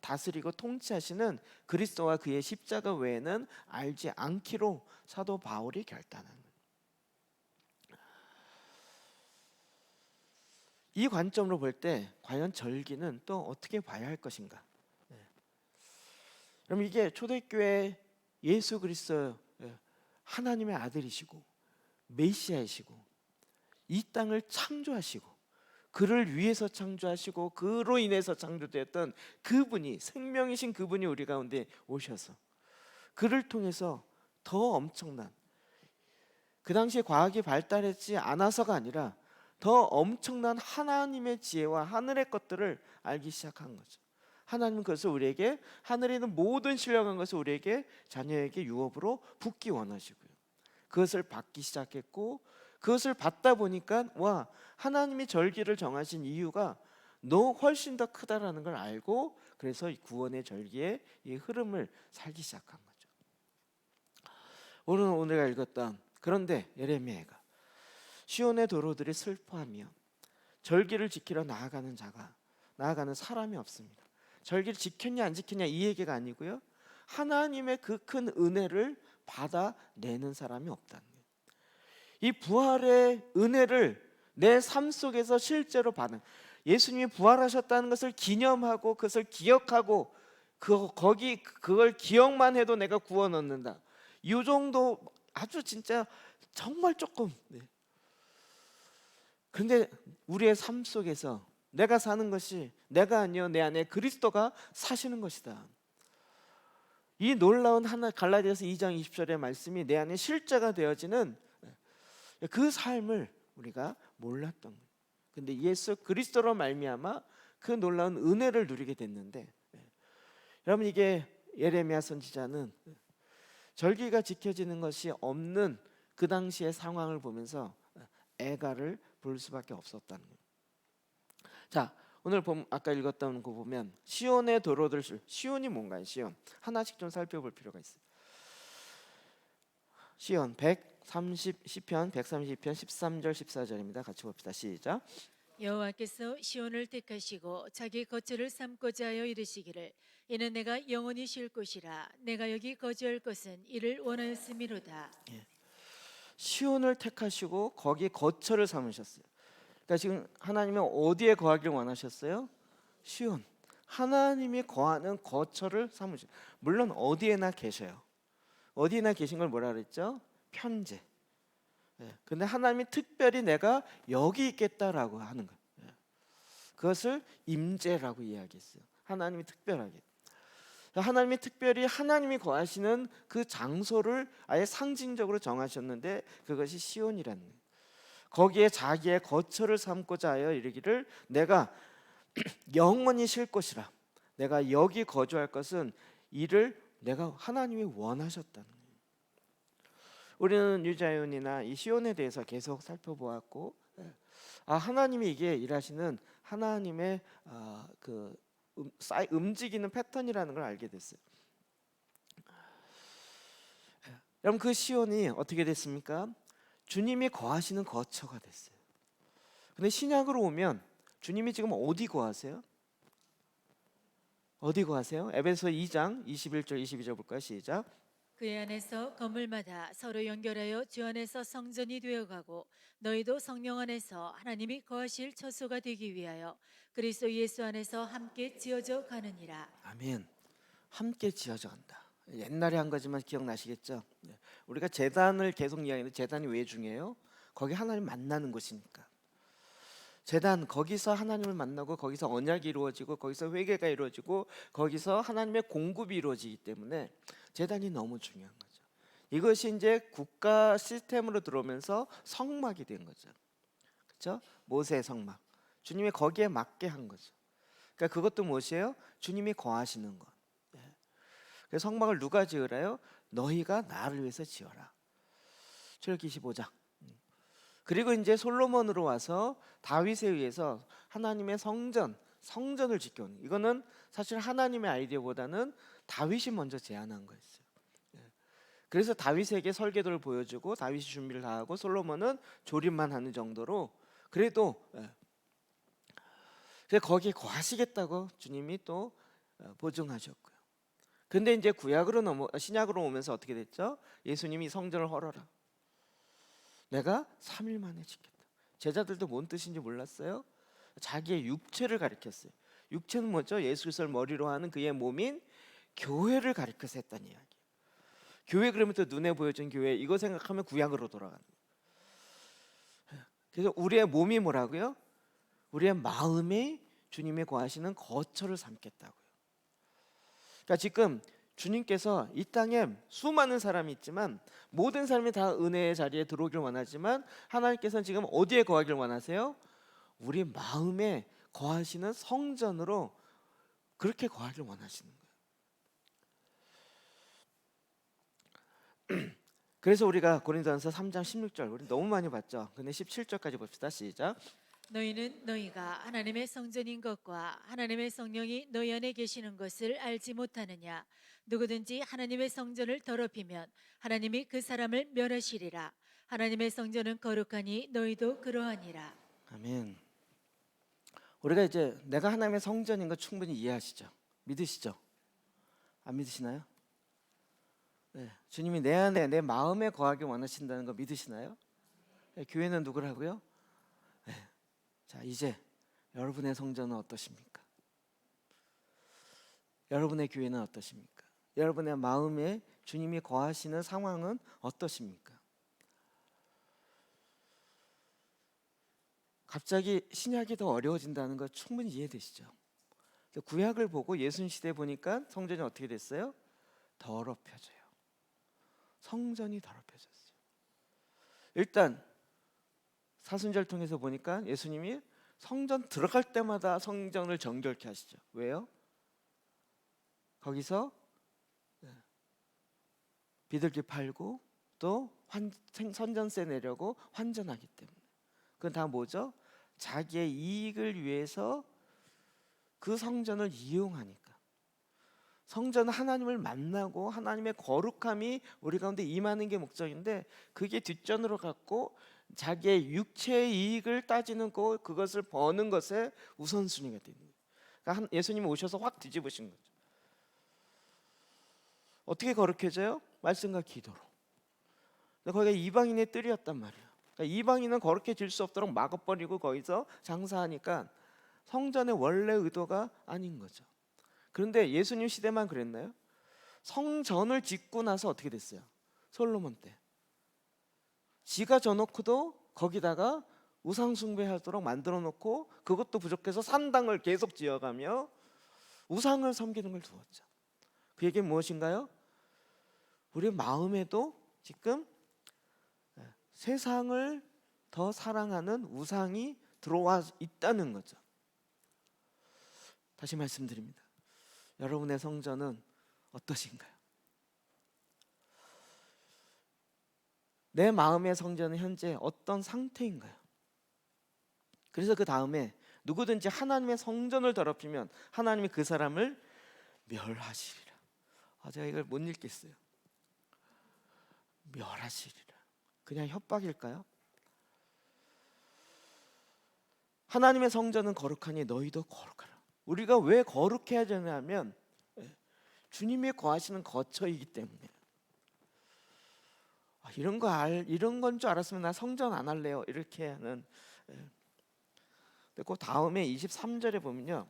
다스리고 통치하시는 그리스도와 그의 십자가 외에는 알지 않기로 사도 바울이 결단합니다. 이 관점으로 볼 때 과연 절기는 또 어떻게 봐야 할 것인가? 그럼 이게 초대교회 예수 그리스도 하나님의 아들이시고 메시아이시고 이 땅을 창조하시고 그를 위해서 창조하시고 그로 인해서 창조되었던 그분이, 생명이신 그분이 우리 가운데 오셔서 그를 통해서 더 엄청난, 그 당시에 과학이 발달했지 않아서가 아니라 더 엄청난 하나님의 지혜와 하늘의 것들을 알기 시작한 거죠. 하나님은 그것을 우리에게, 하늘에 있는 모든 신령한 것을 우리에게, 자녀에게 유업으로 붓기 원하시고요. 그것을 받기 시작했고, 그것을 받다 보니까 와, 하나님이 절기를 정하신 이유가 너 훨씬 더 크다라는 걸 알고, 그래서 이 구원의 절기의 이 흐름을 살기 시작한 거죠. 오늘 우리가 읽었던, 그런데 예레미야가 시온의 도로들이 슬퍼하며 절기를 지키러 나아가는 사람이 없습니다. 절기를 지켰냐 안 지켰냐 이 얘기가 아니고요, 하나님의 그 큰 은혜를 받아내는 사람이 없다는 거예요. 이 부활의 은혜를 내 삶 속에서 실제로 받는, 예수님이 부활하셨다는 것을 기념하고 그것을 기억하고 그걸 기억만 해도 내가 구원 얻는다. 이 정도 아주 진짜 정말 조금. 그런데 우리의 삶 속에서 내가 사는 것이 내가 아니요 내 안에 그리스도가 사시는 것이다. 이 놀라운 갈라디아서 2장 20절의 말씀이 내 안에 실제가 되어지는 그 삶을 우리가 몰랐던 거예요. 근데 예수 그리스도로 말미암아 그 놀라운 은혜를 누리게 됐는데, 여러분 이게 예레미야 선지자는 절기가 지켜지는 것이 없는 그 당시의 상황을 보면서 애가를 부를 수밖에 없었다는 거예요. 자, 오늘 아까 읽었던 거 보면 시온의 도로들, 시온이 뭔가요? 시온 하나씩 좀 살펴볼 필요가 있어요. 시온 130시편 132편 13절 14절입니다. 같이 봅시다. 시작. 여호와께서 시온을 택하시고 자기 거처를 삼고자 하여 이르시기를 이는 내가 영원히 쉴 곳이라 내가 여기 거주할 것은 이를 원하였음이로다. 시온을 택하시고 거기 거처를 삼으셨어요. 그러니까 지금 하나님은 어디에 거하기를 원하셨어요? 시온. 하나님이 거하는 거처를 삼으셨어요. 물론 어디에나 계셔요. 어디에나 계신 걸 뭐라 그랬죠? 편재. 근데 하나님이 특별히 내가 여기 있겠다라고 하는 거예요. 그것을 임재라고 이야기했어요. 하나님이 특별하게. 하나님이 특별히 하나님이 거하시는 그 장소를 아예 상징적으로 정하셨는데 그것이 시온이라는 거예요. 거기에 자기의 거처를 삼고자 하여 이르기를 내가 영원히 쉴 곳이라, 내가 여기 거주할 것은 이를 내가 하나님이 원하셨다는 거예요. 우리는 유자연이나 이 시온에 대해서 계속 살펴보았고, 하나님이 이게 일하시는 하나님의 그 움직이는 패턴이라는 걸 알게 됐어요. 여러분 그 시온이 어떻게 됐습니까? 주님이 거하시는 거처가 됐어요. 근데 신약으로 오면 주님이 지금 어디 거하세요? 어디 거하세요? 에베소 2장 21절 22절 볼까요? 시작. 그의 안에서 건물마다 서로 연결하여 주 안에서 성전이 되어가고 너희도 성령 안에서 하나님이 거하실 처소가 되기 위하여 그리스도 예수 안에서 함께 지어져 가느니라. 아멘. 함께 지어져 간다. 옛날에 한 거지만 기억나시겠죠? 네. 우리가 재단을 계속 이야기하는데 재단이 왜 중요해요? 거기 하나님 만나는 곳이니까. 재단 거기서 하나님을 만나고 거기서 언약이 이루어지고 거기서 회개가 이루어지고 거기서 하나님의 공급이 이루어지기 때문에 재단이 너무 중요한 거죠. 이것이 이제 국가 시스템으로 들어오면서 성막이 된 거죠. 그렇죠? 모세의 성막. 주님이 거기에 맞게 한 거죠. 그러니까 그것도 무엇이에요? 주님이 거하시는 것. 그래서 성막을 누가 지으라요? 너희가 나를 위해서 지어라. 출애굽기 25장. 그리고 이제 솔로몬으로 와서 다윗에 의해서 하나님의 성전을 지켜온. 이거는 사실 하나님의 아이디어보다는 다윗이 먼저 제안한 거였어요. 그래서 다윗에게 설계도를 보여주고 다윗이 준비를 다 하고 솔로몬은 조립만 하는 정도로 그래도 그래서 거기에 거하시겠다고 주님이 또 보증하셨고요. 근데 이제 신약으로 오면서 어떻게 됐죠? 예수님이 성전을 헐어라. 내가 3일 만에 짓겠다. 제자들도 뭔 뜻인지 몰랐어요. 자기의 육체를 가리켰어요. 육체는 뭐죠? 예수 그리스도를 머리로 하는 그의 몸인 교회를 가리켜서 했다는 이야기. 교회 그러면 또 눈에 보여준 교회 이거 생각하면 구약으로 돌아가는 거예요. 그래서 우리의 몸이 뭐라고요? 우리의 마음이 주님이 거하시는 거처를 삼겠다고요. 그러니까 지금 주님께서 이 땅에 수많은 사람이 있지만 모든 사람이 다 은혜의 자리에 들어오길 원하지만 하나님께서는 지금 어디에 거하길 원하세요? 우리 마음에 거하시는 성전으로 그렇게 거하길 원하시는 거예요. 그래서 우리가 고린도전서 3장 16절 우리 너무 많이 봤죠. 근데 17절까지 봅시다. 시작. 너희는 너희가 하나님의 성전인 것과 하나님의 성령이 너희 안에 계시는 것을 알지 못하느냐. 누구든지 하나님의 성전을 더럽히면 하나님이 그 사람을 멸하시리라. 하나님의 성전은 거룩하니 너희도 그러하니라. 아멘. 우리가 이제 내가 하나님의 성전인 거 충분히 이해하시죠? 믿으시죠? 안 믿으시나요? 네. 주님이 내 안에 내 마음에 거하기 원하신다는 거 믿으시나요? 네. 교회는 누구라고요? 네. 자, 이제 여러분의 성전은 어떠십니까? 여러분의 교회는 어떠십니까? 여러분의 마음에 주님이 거하시는 상황은 어떠십니까? 갑자기 신약이 더 어려워진다는 거 충분히 이해되시죠? 구약을 보고 예수님 시대 보니까 성전이 어떻게 됐어요? 더럽혀져요. 성전이 더럽혀졌어요. 일단 사순절 통해서 보니까 예수님이 성전 들어갈 때마다 성전을 정결케 하시죠. 왜요? 거기서 비둘기 팔고 또 선전세 내려고 환전하기 때문에. 그건 다 뭐죠? 자기의 이익을 위해서 그 성전을 이용하니까. 성전은 하나님을 만나고 하나님의 거룩함이 우리 가운데 임하는 게 목적인데 그게 뒷전으로 갔고 자기의 육체의 이익을 따지는 거 그것을 버는 것에 우선순위가 되는 거예요. 그러니까 예수님이 오셔서 확 뒤집으신 거죠. 어떻게 거룩해져요? 말씀과 기도로. 거기가 이방인의 뜰이었단 말이에요. 그러니까 이방인은 거룩해질 수 없도록 막아버리고 거기서 장사하니까 성전의 원래 의도가 아닌 거죠. 그런데 예수님 시대만 그랬나요? 성전을 짓고 나서 어떻게 됐어요? 솔로몬 때 지가 져놓고도 거기다가 우상 숭배하도록 만들어 놓고 그것도 부족해서 산당을 계속 지어가며 우상을 섬기는 걸 두었죠. 그 얘기는 무엇인가요? 우리 마음에도 지금 세상을 더 사랑하는 우상이 들어와 있다는 거죠. 다시 말씀드립니다. 여러분의 성전은 어떠신가요? 내 마음의 성전은 현재 어떤 상태인가요? 그래서 그 다음에 누구든지 하나님의 성전을 더럽히면 하나님이 그 사람을 멸하시리라. 제가 이걸 못 읽겠어요. 멸하시리라. 그냥 협박일까요? 하나님의 성전은 거룩하니 너희도 거룩하라. 우리가 왜 거룩해야 되냐면 주님이 거하시는 거처이기 때문에. 이런 건 줄 알았으면 나 성전 안 할래요. 이렇게 하는. 그 다음에 23절에 보면요,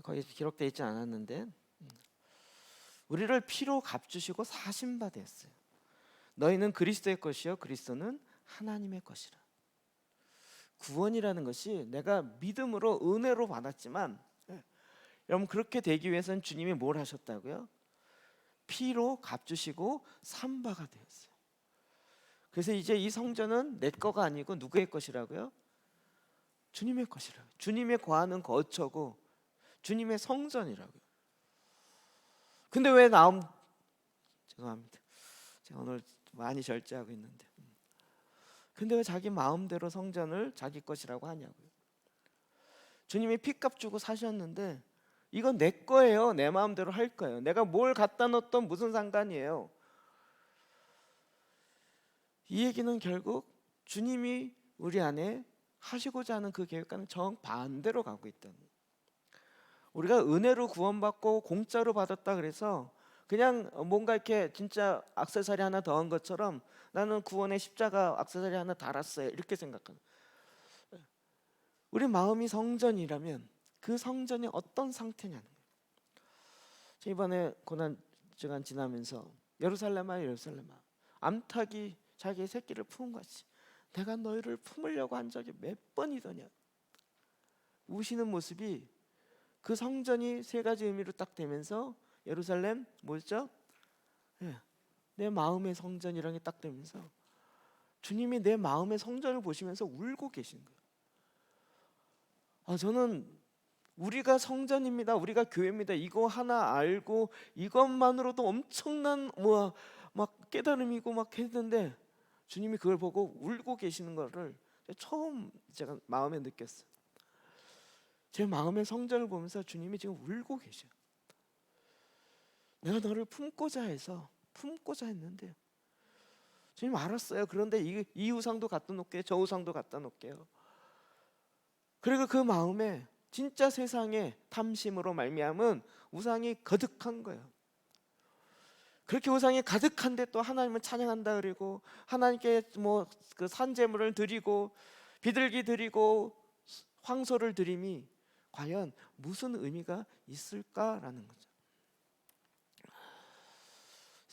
거기 기록되어 있지 않았는데, 우리를 피로 값주시고 사신 바 되었어요. 너희는 그리스도의 것이요 그리스도는 하나님의 것이라. 구원이라는 것이 내가 믿음으로 은혜로 받았지만, 여러분 그렇게 되기 위해서는 주님이 뭘 하셨다고요? 피로 값주시고 산 바가 되었어요. 그래서 이제 이 성전은 내 거가 아니고 누구의 것이라고요? 주님의 것이라고요. 주님의 거하는 거처고 주님의 성전이라고요. 근데 왜 죄송합니다. 제가 오늘 많이 절제하고 있는데, 근데 왜 자기 마음대로 성전을 자기 것이라고 하냐고요. 주님이 피값 주고 사셨는데 이건 내 거예요. 내 마음대로 할 거예요. 내가 뭘 갖다 놓던 무슨 상관이에요. 이 얘기는 결국 주님이 우리 안에 하시고자 하는 그 계획과는 정반대로 가고 있다는 거예요. 우리가 은혜로 구원받고 공짜로 받았다 그래서 그냥 뭔가 이렇게 진짜 액세서리 하나 더한 것처럼 나는 구원의 십자가 액세서리 하나 달았어요, 이렇게 생각하는. 우리 마음이 성전이라면 그 성전이 어떤 상태냐는 거예요. 이번에 고난주간 지나면서 예루살렘아 예루살렘아 암탉이 자기의 새끼를 품은 것이 내가 너희를 품으려고 한 적이 몇 번이더냐 우시는 모습이, 그 성전이 세 가지 의미로 딱 되면서 예루살렘 뭐였죠? 내 마음의 성전이라는 게 딱 되면서 주님이 내 마음의 성전을 보시면서 울고 계신 거예요. 저는 우리가 성전입니다, 우리가 교회입니다, 이거 하나 알고 이것만으로도 엄청난 막 깨달음이고 막 했는데 주님이 그걸 보고 울고 계시는 거를 처음 제가 마음에 느꼈어요. 제 마음의 성전을 보면서 주님이 지금 울고 계셔요. 내가 너를 품고자 했는데 주님 알았어요. 그런데 이 우상도 갖다 놓을게요, 저 우상도 갖다 놓을게요. 그리고 그 마음에 진짜 세상에 탐심으로 말미암은 우상이 거득한 거예요. 그렇게 우상이 가득한데 또 하나님을 찬양한다 그리고 하나님께 그 산제물을 드리고 비둘기 드리고 황소를 드림이 과연 무슨 의미가 있을까라는 거죠.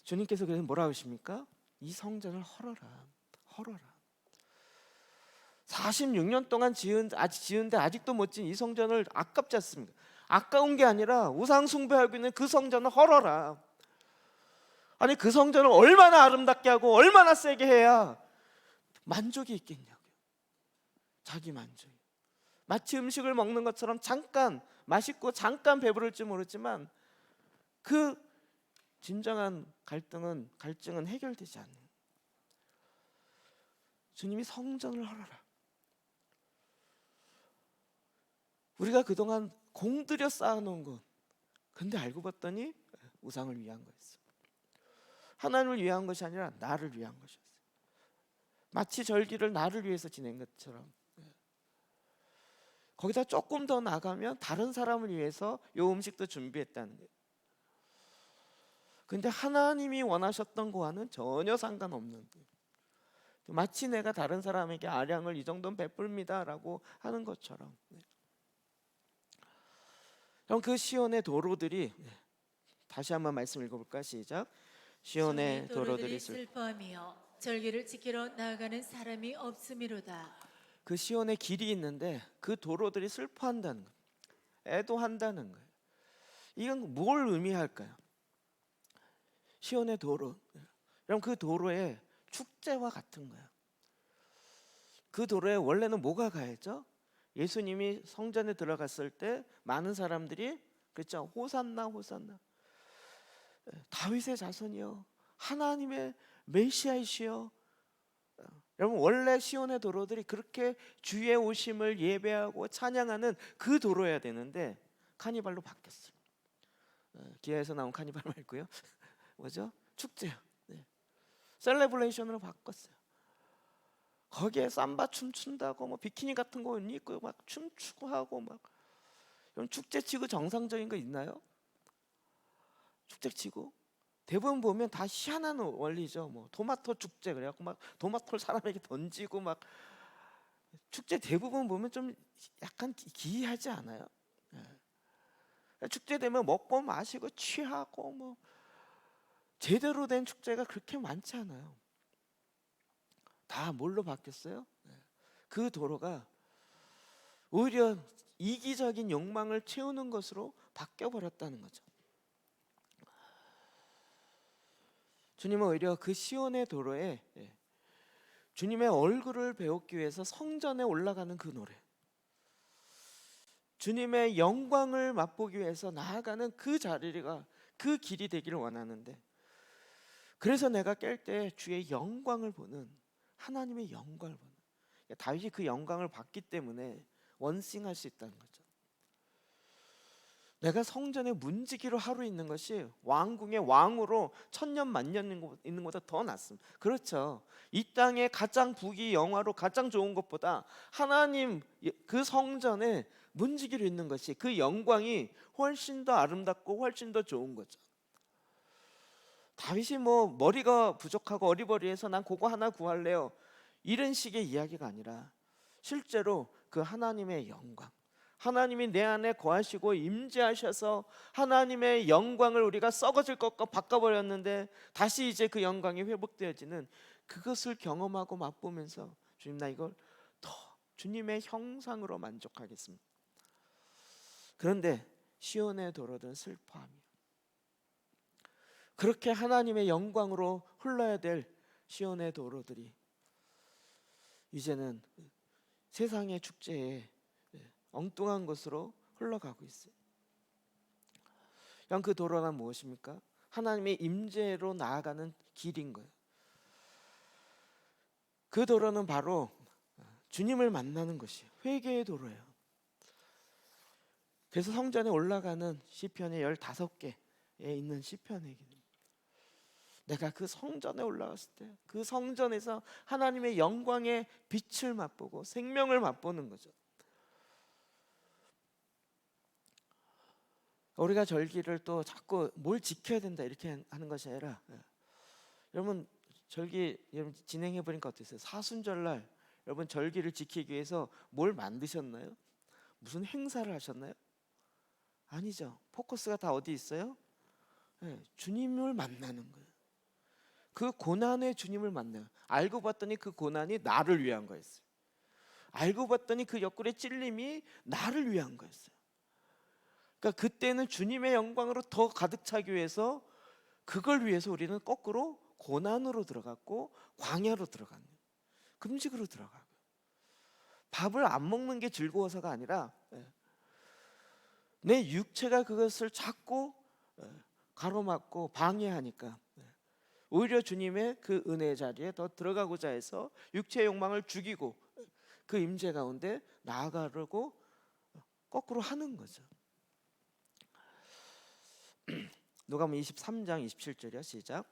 주님께서 그래서 뭐라고 하십니까? 이 성전을 헐어라. 46년 동안 지은데 아직도 못 지은 이 성전을 아깝지 않습니까? 아까운 게 아니라 우상 숭배하고 있는 그 성전을 헐어라. 아니 그 성전을 얼마나 아름답게 하고 얼마나 세게 해야 만족이 있겠냐고요. 자기 만족이. 마치 음식을 먹는 것처럼 잠깐 맛있고 잠깐 배부를지 모르지만 그 진정한 갈증은 해결되지 않는. 주님이 성전을 헐어라. 우리가 그동안 공들여 쌓아놓은 것, 근데 알고 봤더니 우상을 위한 거였어. 하나님을 위한 것이 아니라 나를 위한 것이었어요. 마치 절기를 나를 위해서 지낸 것처럼. 거기다 조금 더 나가면 다른 사람을 위해서 이 음식도 준비했다는 거예요. 근데 하나님이 원하셨던 거와는 전혀 상관없는 거예요. 마치 내가 다른 사람에게 아량을 이 정도는 베풉니다라고 하는 것처럼. 그럼 그 시온의 도로들이, 다시 한번 말씀 읽어볼까? 시작. 시온의 도로들이 슬퍼하며 절기를 지키러 나아가는 사람이 없음이로다. 그 시온의 길이 있는데 그 도로들이 슬퍼한다는 거예요. 애도한다는 거예요. 이건 뭘 의미할까요? 시온의 도로, 그럼 그 도로에 축제와 같은 거예요. 그 도로에 원래는 뭐가 가야죠? 예수님이 성전에 들어갔을 때 많은 사람들이 그렇죠, 호산나 호산나, 다윗의 자손이여, 하나님의 메시아이시여, 여러분 원래 시온의 도로들이 그렇게 주의 오심을 예배하고 찬양하는 그 도로여야 되는데 카니발로 바뀌었어요. 기아에서 나온 카니발 말고요. 뭐죠? 축제요. 네. 셀레브레이션으로 바꿨어요. 거기에 삼바 춤춘다고 뭐 비키니 같은 거 입고 막 춤추고 하고 막 이런 축제치고 정상적인 거 있나요? 축제치고 대부분 보면 다 희한한 원리죠. 뭐 토마토 축제 그래갖고 막 토마토를 사람에게 던지고 막 축제 대부분 보면 좀 약간 기이하지 않아요? 축제 되면 먹고 마시고 취하고 뭐 제대로 된 축제가 그렇게 많지 않아요. 다 뭘로 바뀌었어요? 그 도로가 오히려 이기적인 욕망을 채우는 것으로 바뀌어 버렸다는 거죠. 주님은 오히려 그 시온의 도로에 주님의 얼굴을 배우기 위해서 성전에 올라가는 그 노래, 주님의 영광을 맛보기 위해서 나아가는 그 자리가 그 길이 되기를 원하는데, 그래서 내가 깰 때 주의 영광을 보는, 하나님의 영광을 보는, 다윗이 그 영광을 봤기 때문에 원싱할 수 있다는 거죠. 내가 성전에 문지기로 하루 있는 것이 왕궁의 왕으로 천년 만년 있는 것보다 더 낫습니다. 그렇죠. 이 땅에 가장 부귀 영화로 가장 좋은 것보다 하나님 그 성전에 문지기로 있는 것이, 그 영광이 훨씬 더 아름답고 훨씬 더 좋은 거죠. 다윗이 뭐 머리가 부족하고 어리버리해서 난 그거 하나 구할래요 이런 식의 이야기가 아니라 실제로 그 하나님의 영광, 하나님이 내 안에 거하시고 임재하셔서 하나님의 영광을 우리가 썩어질 것과 바꿔버렸는데 다시 이제 그 영광이 회복되어지는 그것을 경험하고 맛보면서 주님 나 이걸 더 주님의 형상으로 만족하겠습니다. 그런데 시온의 도로들은 슬퍼하며 그렇게 하나님의 영광으로 흘러야 될 시온의 도로들이 이제는 세상의 축제에 엉뚱한 것으로 흘러가고 있어요. 그 도로가 무엇입니까? 하나님의 임재로 나아가는 길인 거예요. 그 도로는 바로 주님을 만나는 것이에요. 회개의 도로예요. 그래서 성전에 올라가는 시편의 15개에 있는 시편이거든요. 내가 그 성전에 올라갔을 때 그 성전에서 하나님의 영광의 빛을 맛보고 생명을 맛보는 거죠. 우리가 절기를 또 자꾸 뭘 지켜야 된다 이렇게 하는 것이 아니라, 여러분 절기 여러분 진행해 보니까 어떠세요? 사순절날 여러분 절기를 지키기 위해서 뭘 만드셨나요? 무슨 행사를 하셨나요? 아니죠. 포커스가 다 어디 있어요? 주님을 만나는 거예요. 그 고난의 주님을 만나요. 알고 봤더니 그 고난이 나를 위한 거였어요. 알고 봤더니 그 옆구리의 찔림이 나를 위한 거였어요. 그러니까 그때는 주님의 영광으로 더 가득 차기 위해서, 그걸 위해서 우리는 거꾸로 고난으로 들어갔고 광야로 들어갔네요. 금식으로 들어가고 밥을 안 먹는 게 즐거워서가 아니라 내 육체가 그것을 자꾸 가로막고 방해하니까 오히려 주님의 그 은혜의 자리에 더 들어가고자 해서 육체의 욕망을 죽이고 그 임재 가운데 나아가려고 거꾸로 하는 거죠. 누가복음 23장 27절이요. 시작.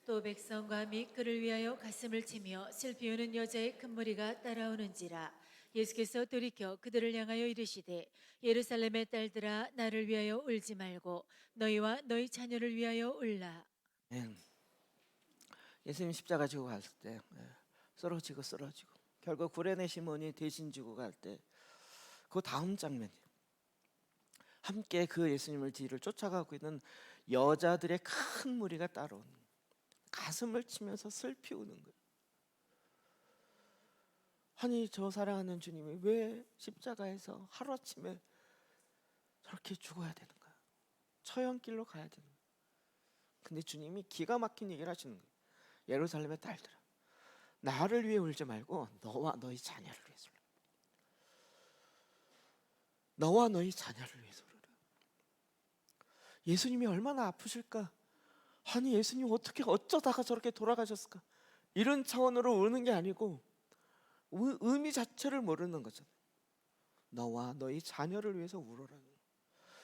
또 백성과 및 그를 위하여 가슴을 치며 슬피 우는 여자의 큰 무리가 따라오는지라. 예수께서 돌이켜 그들을 향하여 이르시되 예루살렘의 딸들아 나를 위하여 울지 말고 너희와 너희 자녀를 위하여 울라. 예수님 십자가 지고 갔을 때 쓰러지고 결국 구레네 시몬이 대신 지고 갈 때 그 다음 장면이에요. 함께 그 예수님을 뒤를 쫓아가고 있는 여자들의 큰 무리가 따라오는 거예요. 가슴을 치면서 슬피 우는 거예요. 아니 저 사랑하는 주님이 왜 십자가에서 하루아침에 저렇게 죽어야 되는 거야? 처형길로 가야 되는 거야. 근데 주님이 기가 막힌 얘기를 하시는 거예요. 예루살렘의 딸들아 나를 위해 울지 말고 너와 너희 자녀를 위해서 울라. 너와 너희 자녀를 위해서 울라. 예수님이 얼마나 아프실까? 아니 예수님 어떻게 어쩌다가 저렇게 돌아가셨을까? 이런 차원으로 우는 게 아니고 의미 자체를 모르는 거잖아요. 너와 너희 자녀를 위해서 울어라는.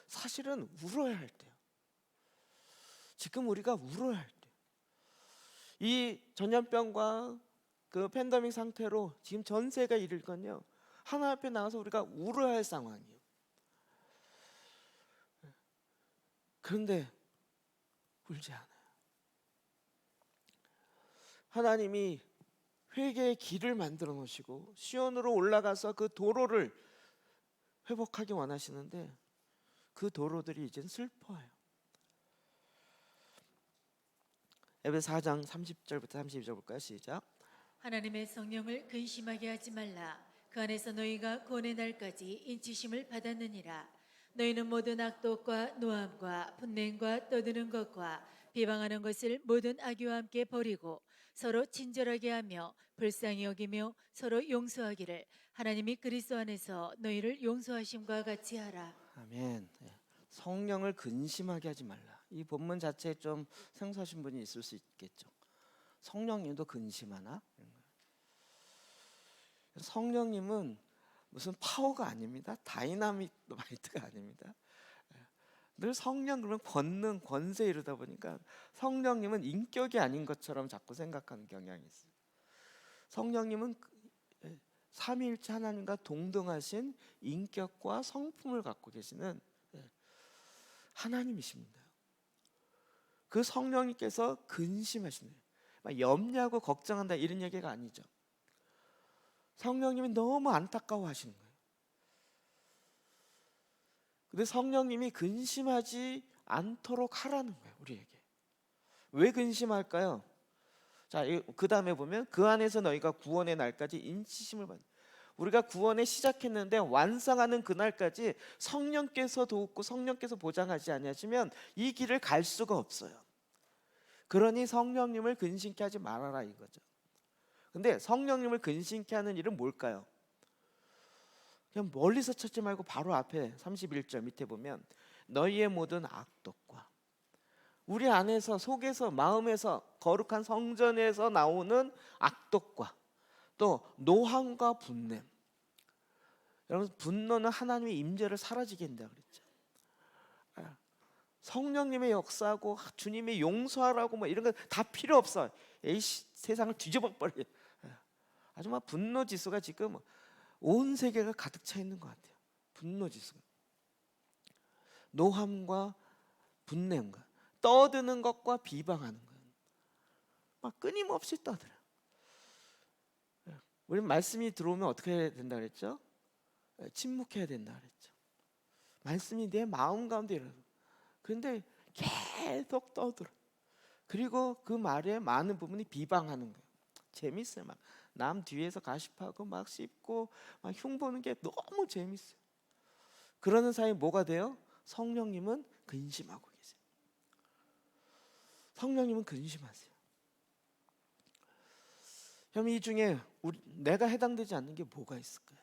사실은 울어야 할 때요. 지금 우리가 울어야 할 때. 이 전염병과 그 팬데믹 상태로 지금 전 세계가 이를 건요. 하나 앞에 나와서 우리가 울어야 할 상황이에요. 그런데 울지 않아요. 하나님이 회개의 길을 만들어 놓으시고 시온으로 올라가서 그 도로를 회복하기 원하시는데 그 도로들이 이젠 슬퍼요. 에베소 4장 30절부터 32절 볼까요? 시작. 하나님의 성령을 근심하게 하지 말라. 그 안에서 너희가 구원의 날까지 인치심을 받았느니라. 너희는 모든 악독과 노함과 분냉과 떠드는 것과 비방하는 것을 모든 악의와 함께 버리고 서로 친절하게 하며 불쌍히 여기며 서로 용서하기를 하나님이 그리스도 안에서 너희를 용서하심과 같이 하라. 아멘. 예. 성령을 근심하게 하지 말라. 이 본문 자체에 좀 생소하신 분이 있을 수 있겠죠. 성령님도 근심하나? 성령님은 무슨 파워가 아닙니다. 다이나미트가 아닙니다. 늘 성령 그러면 권능, 권세 이러다 보니까 성령님은 인격이 아닌 것처럼 자꾸 생각하는 경향이 있어요. 성령님은 삼위일체 하나님과 동등하신 인격과 성품을 갖고 계시는 하나님이십니다. 그 성령님께서 근심하시네요. 막 염려하고 걱정한다 이런 얘기가 아니죠. 성령님이 너무 안타까워하시는 거예요. 근데 성령님이 근심하지 않도록 하라는 거예요. 우리에게. 왜 근심할까요? 자, 그 다음에 보면 그 안에서 너희가 구원의 날까지 인치심을 받는. 우리가 구원에 시작했는데 완성하는 그날까지 성령께서 돕고 성령께서 보장하지 아니하시면 이 길을 갈 수가 없어요. 그러니 성령님을 근심케 하지 말아라 이거죠. 근데 성령님을 근심케 하는 일은 뭘까요? 그냥 멀리서 찾지 말고 바로 앞에 31절 밑에 보면 너희의 모든 악독과 우리 안에서 속에서 마음에서 거룩한 성전에서 나오는 악독과 또 노함과 분냄. 여러분 분노는 하나님의 임재를 사라지게 한다 그랬죠. 성령님의 역사하고 주님의 용서하라고 뭐 이런 거 다 필요 없어. 에이씨 세상을 뒤집어 버려. 아주 막 분노 지수가 지금 온 세계가 가득 차 있는 것 같아요. 분노 지수가. 노함과 분냄과 떠드는 것과 비방하는 것. 막 끊임없이 떠들어요. 우리 말씀이 들어오면 어떻게 해야 된다 그랬죠? 침묵해야 된다 그랬죠. 말씀이 내 마음 가운데 일어나. 그런데 계속 떠들어. 그리고 그 말의 많은 부분이 비방하는 거예요. 재밌어요. 막 남 뒤에서 가십하고 막 씹고 막 흉보는 게 너무 재밌어요. 그러는 사이에 뭐가 돼요? 성령님은 근심하고 계세요. 성령님은 근심하세요. 그럼 이 중에 내가 해당되지 않는 게 뭐가 있을까요?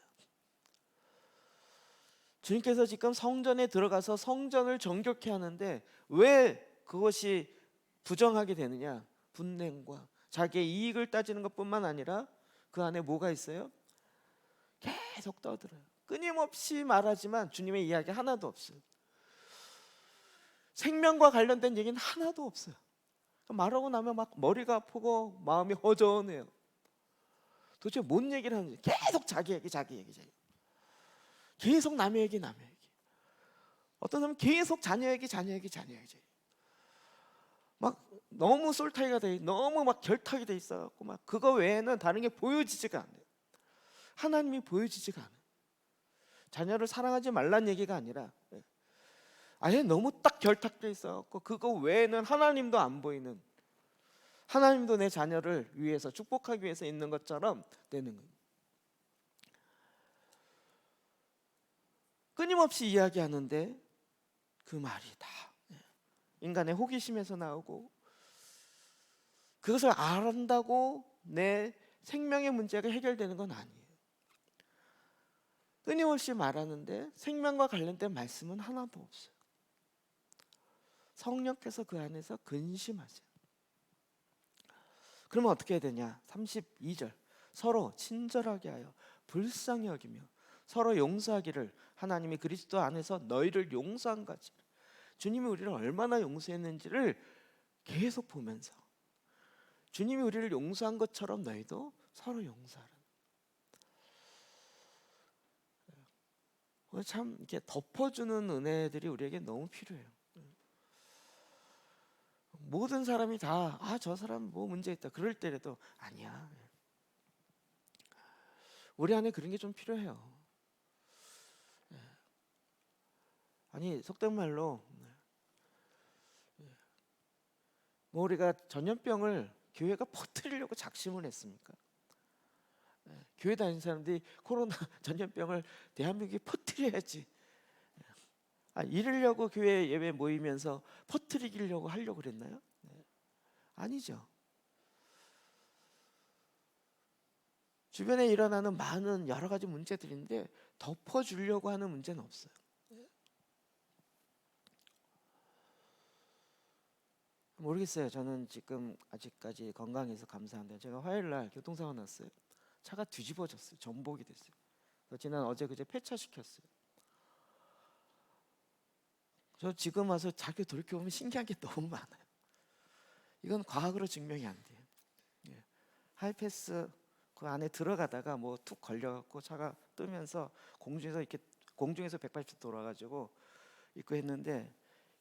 주님께서 지금 성전에 들어가서 성전을 정결케 하는데 왜 그것이 부정하게 되느냐? 분냄과 자기의 이익을 따지는 것뿐만 아니라 그 안에 뭐가 있어요? 계속 떠들어요. 끊임없이 말하지만 주님의 이야기 하나도 없어요. 생명과 관련된 얘기는 하나도 없어요. 말하고 나면 막 머리가 아프고 마음이 허전해요. 도대체 뭔 얘기를 하는지 계속 자기 얘기. 계속 남의 얘기. 어떤 사람은 계속 자녀 얘기. 막 너무 솔타이가 돼, 너무 막 결탁이 돼 있어갖고 막 그거 외에는 다른 게 보여지지가 않아요. 하나님이 보여지지가 않아요. 자녀를 사랑하지 말란 얘기가 아니라 아예 너무 딱 결탁돼 있어갖고 그거 외에는 하나님도 안 보이는, 하나님도 내 자녀를 위해서 축복하기 위해서 있는 것처럼 되는 거예요. 끊임없이 이야기하는데 그 말이 다 인간의 호기심에서 나오고 그것을 안다고 내 생명의 문제가 해결되는 건 아니에요. 끊임없이 말하는데 생명과 관련된 말씀은 하나도 없어요. 성령께서 그 안에서 근심하세요. 그러면 어떻게 해야 되냐? 32절 서로 친절하게 하여 불쌍히 여기며 서로 용서하기를 하나님이 그리스도 안에서 너희를 용서한 같이. 주님이 우리를 얼마나 용서했는지를 계속 보면서 주님이 우리를 용서한 것처럼 너희도 서로 용서하라. 참 이렇게 덮어주는 은혜들이 우리에게 너무 필요해요. 모든 사람이 다 저 사람 뭐 문제 있다 그럴 때라도 아니야. 우리 안에 그런 게 좀 필요해요. 아니 속된 말로 뭐 우리가 전염병을 교회가 퍼뜨리려고 작심을 했습니까? 교회 다니는 사람들이 코로나 전염병을 대한민국에 퍼뜨려야지. 이러려고 교회 예배 모이면서 퍼뜨리려고 하려고 그랬나요? 아니죠. 주변에 일어나는 많은 여러 가지 문제들인데 덮어주려고 하는 문제는 없어요. 모르겠어요. 저는 지금 아직까지 건강해서 감사한데 제가 화요일 날 교통사고 났어요. 차가 뒤집어졌어요. 전복이 됐어요. 그래서 지난 어제 그제 폐차시켰어요. 저 지금 와서 자기 돌이켜보면 신기한 게 너무 많아요. 이건 과학으로 증명이 안 돼요. 하이패스 그 안에 들어가다가 뭐 툭 걸려갖고 차가 뜨면서 공중에서 180도 돌아가지고 있고 했는데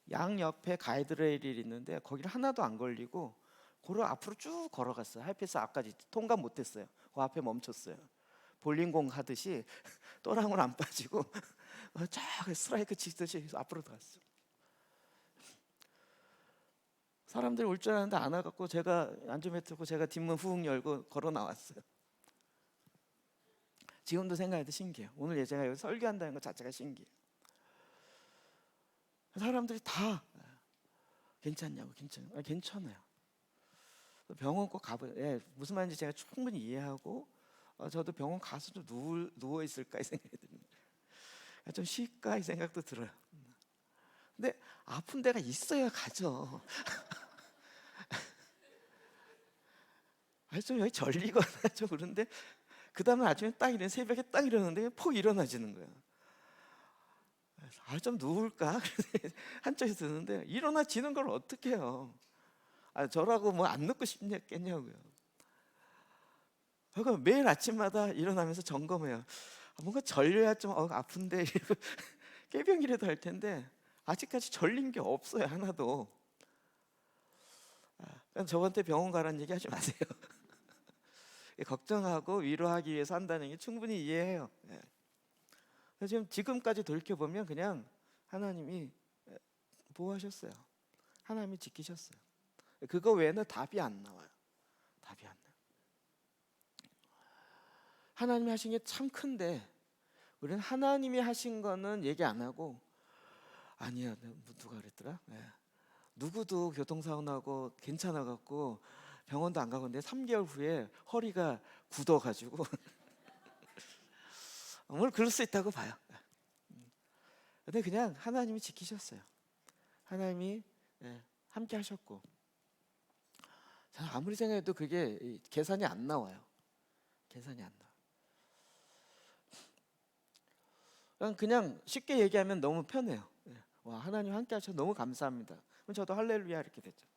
양 옆에 가이드레일이 있는데 거기를 하나도 안 걸리고 고로 앞으로 쭉 걸어갔어요. 하이패스 앞까지 통과 못했어요. 그 앞에 멈췄어요. 볼링공 하듯이 또랑을 안 빠지고 쫙 스트라이크 치듯이 앞으로 갔어요. 사람들이 올 줄 알았는데 안 와갖고 제가 안전벨트고 제가 뒷문 후흥 열고 걸어 나왔어요. 지금도 생각해도 신기해요. 오늘 제가 여기 설교한다는 것 자체가 신기해요. 사람들이 다 괜찮냐고 괜찮아요. 병원 꼭 가봐요. 무슨 말인지 제가 충분히 이해하고 저도 병원 가서 좀 누워 있을까 이 생각이 듭니다. 좀 쉴까 이 생각도 들어요. 근데 아픈 데가 있어야 가죠. 좀 여기 절리거나 좀 그런데 그 다음에 아침에 딱 새벽에 딱 일어나는데 폭 일어나지는 거예요. 좀 누울까? 한쪽에서 드는데 일어나지는 걸 어떻게 해요? 저라고 뭐 안 눕고 싶겠냐고요. 그러니까 매일 아침마다 일어나면서 점검해요. 뭔가 절려야 좀 아픈데 깨병이라도 할 텐데 아직까지 절린 게 없어요. 하나도. 저한테 병원 가라는 얘기 하지 마세요. 걱정하고 위로하기 위해서 한다는 게 충분히 이해해요. 지금까지 돌이켜보면 그냥 하나님이 보호하셨어요. 하나님이 지키셨어요. 그거 외에는 답이 안 나와요. 답이 안 나요. 하나님이 하신 게 참 큰데 우리는 하나님이 하신 거는 얘기 안 하고 아니야 누가 그랬더라? 누구도 교통사고 나고 괜찮아갖고 병원도 안 가고 근데 3개월 후에 허리가 굳어가지고 뭘 그럴 수 있다고 봐요. 근데 그냥 하나님이 지키셨어요. 하나님이 함께 하셨고 아무리 생각해도 그게 계산이 안 나와요. 계산이 안 나와요. 그냥 쉽게 얘기하면 너무 편해요. 와 하나님 함께 하셔서 너무 감사합니다. 그럼 저도 할렐루야 이렇게 되죠.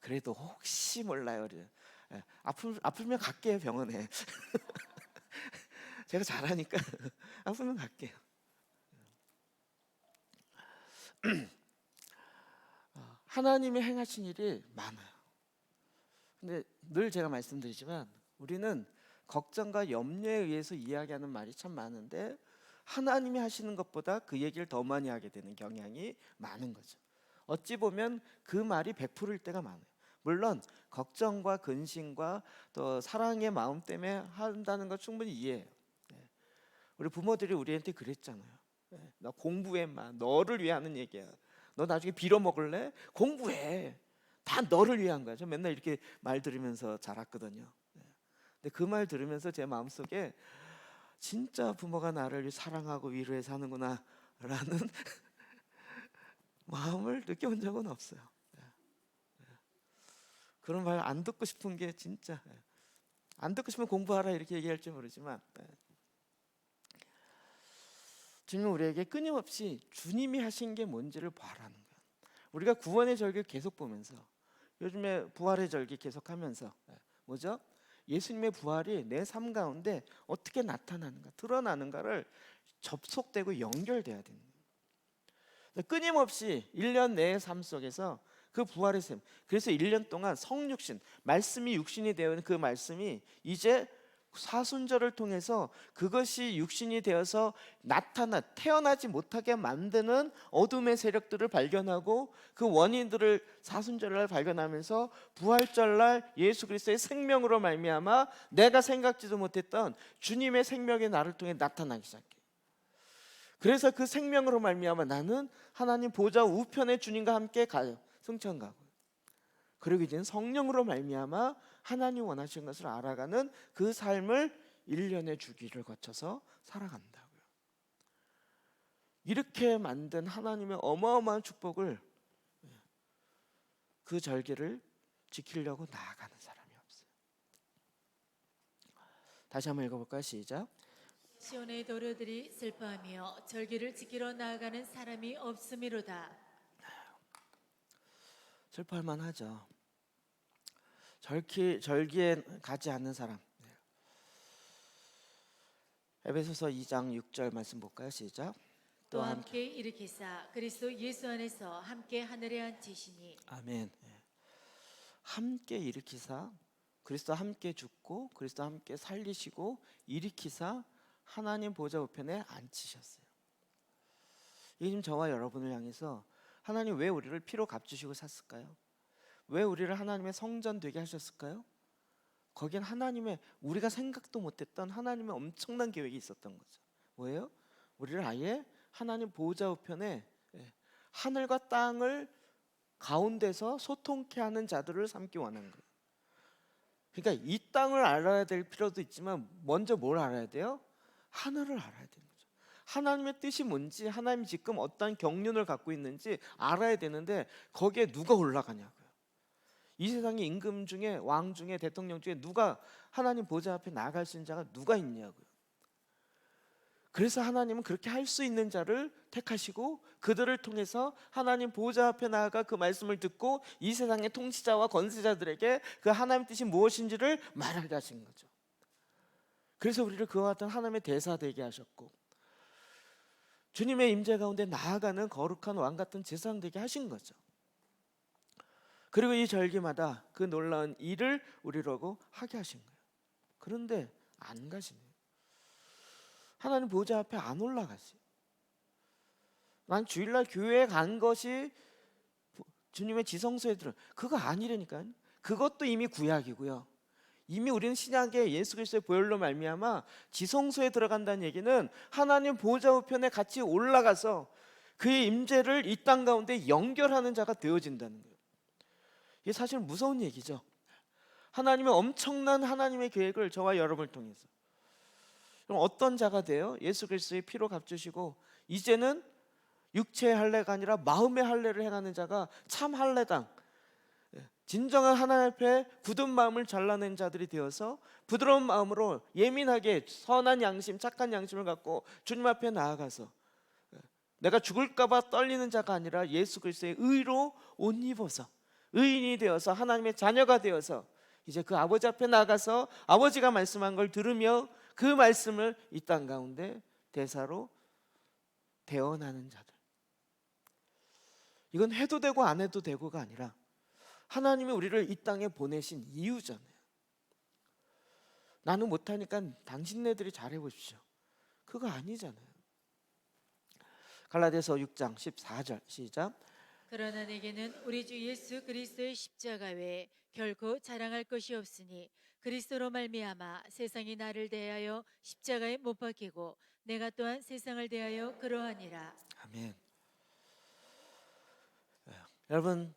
그래도 혹시 몰라요. 아프면 갈게요 병원에. 제가 잘하니까 아프면 갈게요. 하나님이 행하신 일이 많아요. 근데 늘 제가 말씀드리지만 우리는 걱정과 염려에 의해서 이야기하는 말이 참 많은데 하나님이 하시는 것보다 그 얘기를 더 많이 하게 되는 경향이 많은 거죠. 어찌 보면 그 말이 100%일 때가 많아요. 물론 걱정과 근심과 또 사랑의 마음 때문에 한다는 거 충분히 이해해요. 우리 부모들이 우리한테 그랬잖아요. 나 공부해 마. 너를 위해 하는 얘기야. 너 나중에 빌어먹을래? 공부해. 다 너를 위한 거야. 저 맨날 이렇게 말 들으면서 자랐거든요. 근데 그 말 들으면서 제 마음속에 진짜 부모가 나를 사랑하고 위로해서 하는구나 라는 마음을 느껴본 적은 없어요. 그런 말 안 듣고 싶은 게 진짜 안 듣고 싶으면 공부하라 이렇게 얘기할지 모르지만 주님은 우리에게 끊임없이 주님이 하신 게 뭔지를 보라는 거예요. 우리가 구원의 절기를 계속 보면서 요즘에 부활의 절기 계속하면서 뭐죠? 예수님의 부활이 내 삶 가운데 어떻게 나타나는가, 드러나는가를 접속되고 연결돼야 됩니다. 끊임없이 1년 내의 삶 속에서 그 부활의 셈, 그래서 1년 동안 성육신, 말씀이 육신이 되어 있는 그 말씀이 이제 사순절을 통해서 그것이 육신이 되어서 태어나지 못하게 만드는 어둠의 세력들을 발견하고 그 원인들을 사순절날 발견하면서 부활절날 예수 그리스도의 생명으로 말미암아 내가 생각지도 못했던 주님의 생명이 나를 통해 나타나기 시작해. 그래서 그 생명으로 말미암아 나는 하나님 보좌 우편에 주님과 함께 가요. 승천 가고. 그리고 이제는 성령으로 말미암아 하나님 원하시는 것을 알아가는 그 삶을 1년의 주기를 거쳐서 살아간다고요. 이렇게 만든 하나님의 어마어마한 축복을, 그 절기를 지키려고 나아가는 사람이 없어요. 다시 한번 읽어볼까요? 시작. 시온의 도료들이 슬퍼하며 절기를 지키러 나아가는 사람이 없음이로다. 슬퍼할 만하죠. 절기에 가지 않는 사람. 에베소서 2장 6절 말씀 볼까요? 시작. 또 함께 일으키사 그리스도 예수 안에서 함께 하늘에 앉히시니. 아멘. 함께 일으키사 그리스도 함께 죽고 그리스도 함께 살리시고 일으키사 하나님 보좌 우편에 앉히셨어요. 이게 지금 저와 여러분을 향해서 하나님 왜 우리를 피로 값주시고 샀을까요? 왜 우리를 하나님의 성전 되게 하셨을까요? 거긴 하나님의, 우리가 생각도 못했던 하나님의 엄청난 계획이 있었던 거죠. 뭐예요? 우리를 아예 하나님 보좌 우편에, 하늘과 땅을 가운데서 소통케 하는 자들을 삼기 원한 거예요. 그러니까 이 땅을 알아야 될 필요도 있지만 먼저 뭘 알아야 돼요? 하늘을 알아야 되는 거죠. 하나님의 뜻이 뭔지, 하나님이 지금 어떤 경륜을 갖고 있는지 알아야 되는데 거기에 누가 올라가냐고요. 이 세상의 임금 중에, 왕 중에, 대통령 중에 누가 하나님 보좌 앞에 나아갈 수 있는 자가 누가 있냐고요. 그래서 하나님은 그렇게 할 수 있는 자를 택하시고 그들을 통해서 하나님 보좌 앞에 나아가 그 말씀을 듣고 이 세상의 통치자와 권세자들에게 그 하나님 뜻이 무엇인지를 말하게 하신 거죠. 그래서 우리를 그와 같은 하나님의 대사 되게 하셨고 주님의 임재 가운데 나아가는 거룩한 왕 같은 제사장 되게 하신 거죠. 그리고 이 절기마다 그 놀라운 일을 우리라고 하게 하신 거예요. 그런데 안 가시네요. 하나님 보좌 앞에 안 올라가세요. 난 주일날 교회에 간 것이 주님의 지성소에 들어, 그거 아니라니까요. 그것도 이미 구약이고요. 이미 우리는 신약의 예수 그리스도의 보혈로 말미암아 지성소에 들어간다는 얘기는 하나님 보좌 우편에 같이 올라가서 그의 임재를 이 땅 가운데 연결하는 자가 되어진다는 거예요. 이게 사실 무서운 얘기죠. 하나님의 엄청난 하나님의 계획을 저와 여러분을 통해서, 그럼 어떤 자가 돼요? 예수 그리스도의 피로 값주시고 이제는 육체의 할례가 아니라 마음의 할례를 행하는 자가 참 할례당, 진정한 하나님 앞에 굳은 마음을 잘라낸 자들이 되어서 부드러운 마음으로 예민하게 선한 양심, 착한 양심을 갖고 주님 앞에 나아가서 내가 죽을까 봐 떨리는 자가 아니라 예수 그리스도의 의로 옷 입어서 의인이 되어서 하나님의 자녀가 되어서 이제 그 아버지 앞에 나가서 아버지가 말씀한 걸 들으며 그 말씀을 이 땅 가운데 대사로 대언하는 자들. 이건 해도 되고 안 해도 되고가 아니라 하나님이 우리를 이 땅에 보내신 이유잖아요. 나는 못하니까 당신네들이 잘해보십시오. 그거 아니잖아요. 갈라디아서 6장 14절 시작. 그러나 내게는 우리 주 예수 그리스도의 십자가 외에 결코 자랑할 것이 없으니 그리스도로 말미암아 세상이 나를 대하여 십자가에 못 박히고 내가 또한 세상을 대하여 그러하니라. 아멘. 여러분,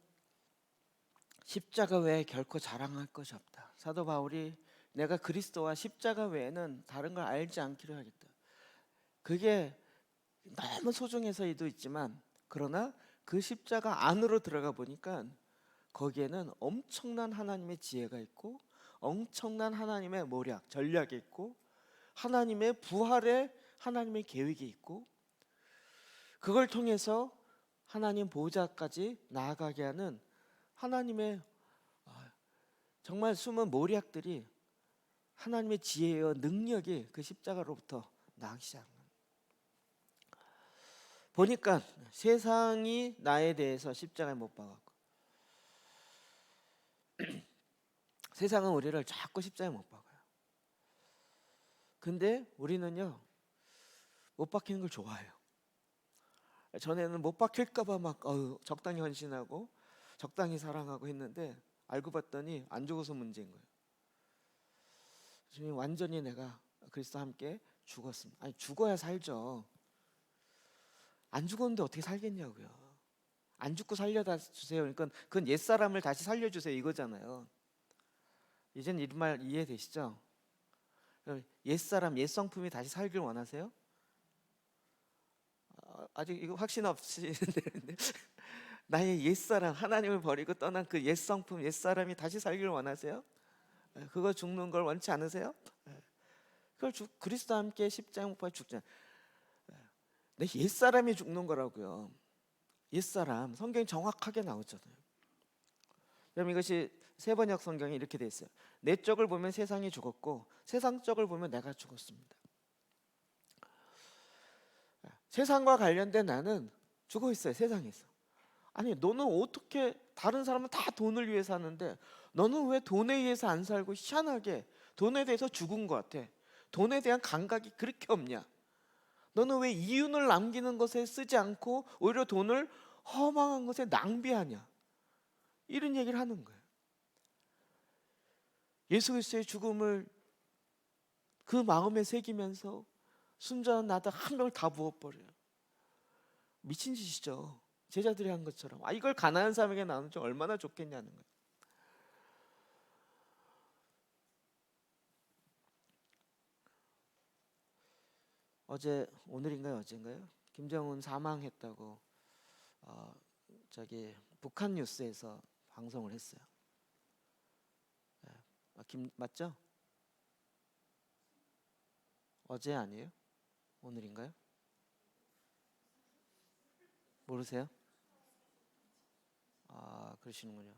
십자가 외에 결코 자랑할 것이 없다. 사도 바울이 내가 그리스도와 십자가 외에는 다른 걸 알지 않기로 하겠다. 그게 너무 소중해서도 있지만, 그러나 그 십자가 안으로 들어가 보니까 거기에는 엄청난 하나님의 지혜가 있고 엄청난 하나님의 모략, 전략이 있고 하나님의 부활에 하나님의 계획이 있고 그걸 통해서 하나님 보호자까지 나아가게 하는 하나님의 정말 숨은 모략들이 하나님의 지혜와 능력이 그 십자가로부터 나기 시작합니다. 보니까 세상이 나에 대해서 십자가에 못 박았고 세상은 우리를 자꾸 십자가에 못 박아요. 근데 우리는요 못 박히는 걸 좋아해요. 전에는 못 박힐까 봐 막 적당히 헌신하고 적당히 사랑하고 했는데 알고 봤더니 안 죽어서 문제인 거예요. 주님, 완전히 내가 그리스도와 함께 죽었습니다. 아니 죽어야 살죠. 안 죽었는데 어떻게 살겠냐고요. 안 죽고 살려다 주세요. 그러니까 그건 옛사람을 다시 살려주세요 이거잖아요. 이제는 이 말 이해되시죠? 옛사람, 옛성품이 다시 살길 원하세요? 아직 이거 확신 없으신데 나의 옛사람, 하나님을 버리고 떠난 그 옛성품, 옛사람이 다시 살길 원하세요? 그거 죽는 걸 원치 않으세요? 그걸 그리스도와 함께 십자가에 못 박혀 죽잖아요. 내 옛사람이 죽는 거라고요. 옛사람, 성경이 정확하게 나오잖아요. 그럼 이것이 세번역 성경이 이렇게 돼 있어요. 내 쪽을 보면 세상이 죽었고 세상 쪽을 보면 내가 죽었습니다. 세상과 관련된 나는 죽어 있어요. 세상에서. 아니 너는 어떻게 다른 사람은 다 돈을 위해서 사는데 너는 왜 돈에 의해서 안 살고 희한하게 돈에 대해서 죽은 것 같아. 돈에 대한 감각이 그렇게 없냐. 너는 왜 이윤을 남기는 것에 쓰지 않고 오히려 돈을 허망한 것에 낭비하냐. 이런 얘기를 하는 거예요. 예수 그리스도의 죽음을 그 마음에 새기면서 순전한 나다 한 명을 다 부어버려요. 미친 짓이죠. 제자들이 한 것처럼. 이걸 가난한 사람에게 나누면 얼마나 좋겠냐는 거예요. 어제 오늘인가요 어제인가요? 김정은 사망했다고 북한 뉴스에서 방송을 했어요. 맞죠? 어제 아니에요? 오늘인가요? 모르세요? 그러시는군요.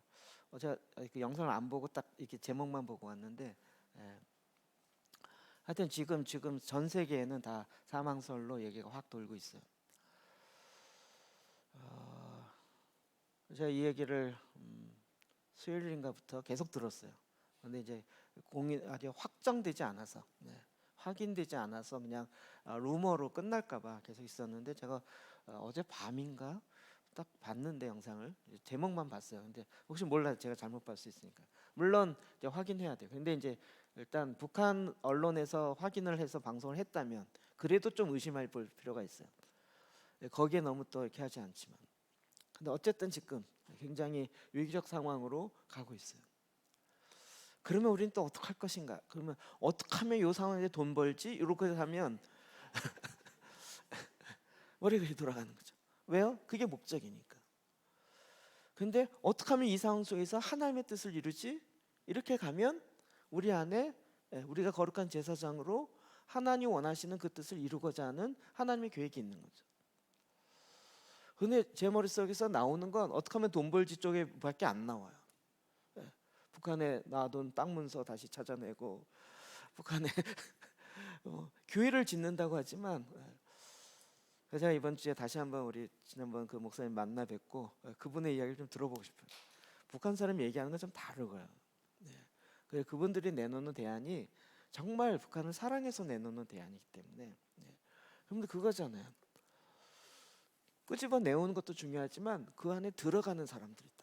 제가 그 영상을 안 보고 딱 이렇게 제목만 보고 왔는데, 하여튼 지금 전 세계에는 다 사망설로 얘기가 확 돌고 있어요. 제가 이 얘기를 수요일인가부터 계속 들었어요. 근데 이제 아직 확정되지 않아서, 확인되지 않아서 그냥 루머로 끝날까봐 계속 있었는데 제가 어제 밤인가 딱 봤는데 영상을 제목만 봤어요. 근데 혹시 몰라요. 제가 잘못 봤을 수 있으니까. 물론 이제 확인해야 돼요. 근데 이제 일단 북한 언론에서 확인을 해서 방송을 했다면 그래도 좀 의심할 필요가 있어요. 거기에 너무 또 이렇게 하지 않지만. 근데 어쨌든 지금 굉장히 위기적 상황으로 가고 있어요. 그러면 우리는 또 어떻게 할 것인가? 그러면 어떻게 하면 이 상황에 돈 벌지? 이렇게 하면 머리가 돌아가는 거죠. 왜요? 그게 목적이니까. 근데 어떻게 하면 이 상황 속에서 하나님의 뜻을 이루지? 이렇게 가면 우리 안에 우리가 거룩한 제사장으로 하나님 원하시는 그 뜻을 이루고자 하는 하나님의 계획이 있는 거죠. 근데 제 머릿속에서 나오는 건 어떻게 하면 돈 벌지 쪽에 밖에 안 나와요. 북한에 놔둔 땅 문서 다시 찾아내고 북한에 교회를 짓는다고 하지만 제가 이번 주에 다시 한번 우리 지난번 그 목사님 만나 뵙고 그분의 이야기를 좀 들어보고 싶어요. 북한 사람이 얘기하는 건 좀 다르고요. 그래서 그분들이 내놓는 대안이 정말 북한을 사랑해서 내놓는 대안이기 때문에 그런데 그거잖아요. 끄집어 내오는 것도 중요하지만 그 안에 들어가는 사람들이 있다.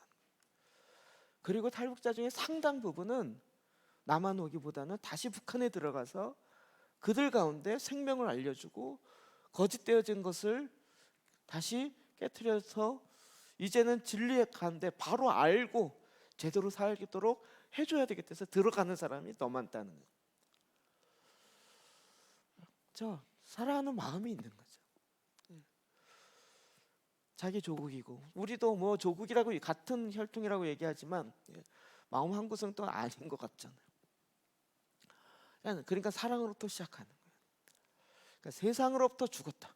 그리고 탈북자 중에 상당 부분은 남한 오기보다는 다시 북한에 들어가서 그들 가운데 생명을 알려주고 거짓되어진 것을 다시 깨트려서 이제는 진리에 가는데 바로 알고 제대로 살도록 해줘야 되겠다 해서 들어가는 사람이 더 많다는 거예요. 저 사랑하는 마음이 있는 거죠. 자기 조국이고 우리도 뭐 조국이라고 같은 혈통이라고 얘기하지만 마음 한 구성 또 아닌 것 같잖아요. 그러니까 사랑으로부터 시작하는 거예요. 그러니까 세상으로부터 죽었다.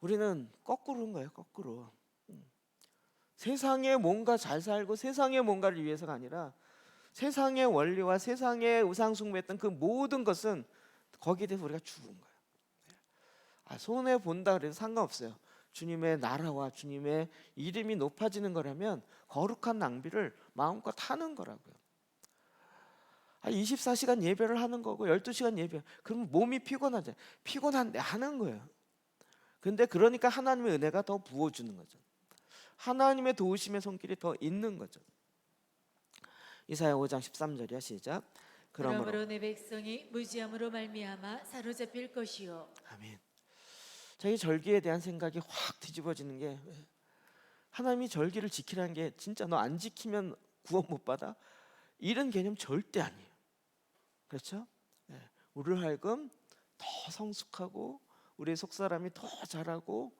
우리는 거꾸로인 거예요. 거꾸로. 세상에 뭔가 잘 살고 세상의 뭔가를 위해서가 아니라 세상의 원리와 세상의 우상숭배했던 그 모든 것은 거기에 대해서 우리가 죽은 거예요. 손해 본다 그래도 상관없어요. 주님의 나라와 주님의 이름이 높아지는 거라면 거룩한 낭비를 마음껏 하는 거라고요. 24시간 예배를 하는 거고 12시간 예배, 그러면 몸이 피곤하죠. 피곤한데 하는 거예요. 근데 그러니까 하나님의 은혜가 더 부어주는 거죠. 하나님의 도우심의 손길이 더 있는 거죠. 이사야 5장 13절이야. 시작. 그러므로 내 백성이 무지함으로 말미암아 사로잡힐 것이요. 아멘. 자기 절기에 대한 생각이 확 뒤집어지는 게, 하나님이 절기를 지키라는 게 진짜 너 안 지키면 구원 못 받아? 이런 개념 절대 아니에요. 그렇죠? 우리를 하여금 더 성숙하고 우리의 속사람이 더 자라고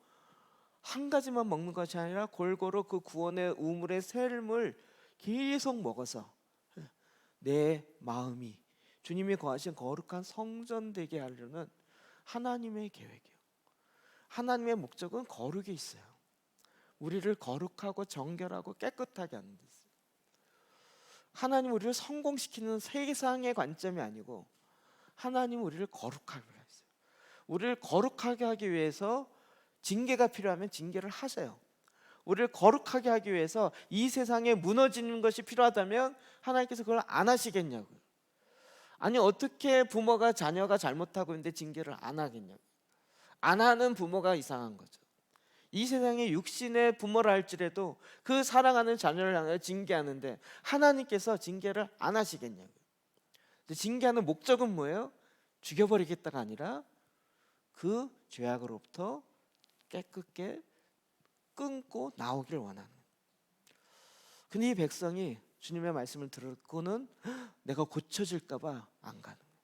한 가지만 먹는 것이 아니라 골고루 그 구원의 우물의 샘을 계속 먹어서 내 마음이 주님이 거하신 거룩한 성전 되게 하려는 하나님의 계획이에요. 하나님의 목적은 거룩에 있어요. 우리를 거룩하고 정결하고 깨끗하게 하는 데 있어요. 하나님 우리를 성공시키는 세상의 관점이 아니고 하나님 우리를 거룩하게 하세요. 우리를 거룩하게 하기 위해서 징계가 필요하면 징계를 하세요. 우리를 거룩하게 하기 위해서 이 세상에 무너지는 것이 필요하다면 하나님께서 그걸 안 하시겠냐고요. 아니 어떻게 부모가 자녀가 잘못하고 있는데 징계를 안 하겠냐고요. 안 하는 부모가 이상한 거죠. 이 세상에 육신의 부모라 할지라도 그 사랑하는 자녀를 향해 징계하는데 하나님께서 징계를 안 하시겠냐고요. 근데 징계하는 목적은 뭐예요? 죽여버리겠다가 아니라 그 죄악으로부터 깨끗게 끊고 나오길 원하는. 근데 이 백성이 주님의 말씀을 듣고는 내가 고쳐질까 봐 안 가는 거예요.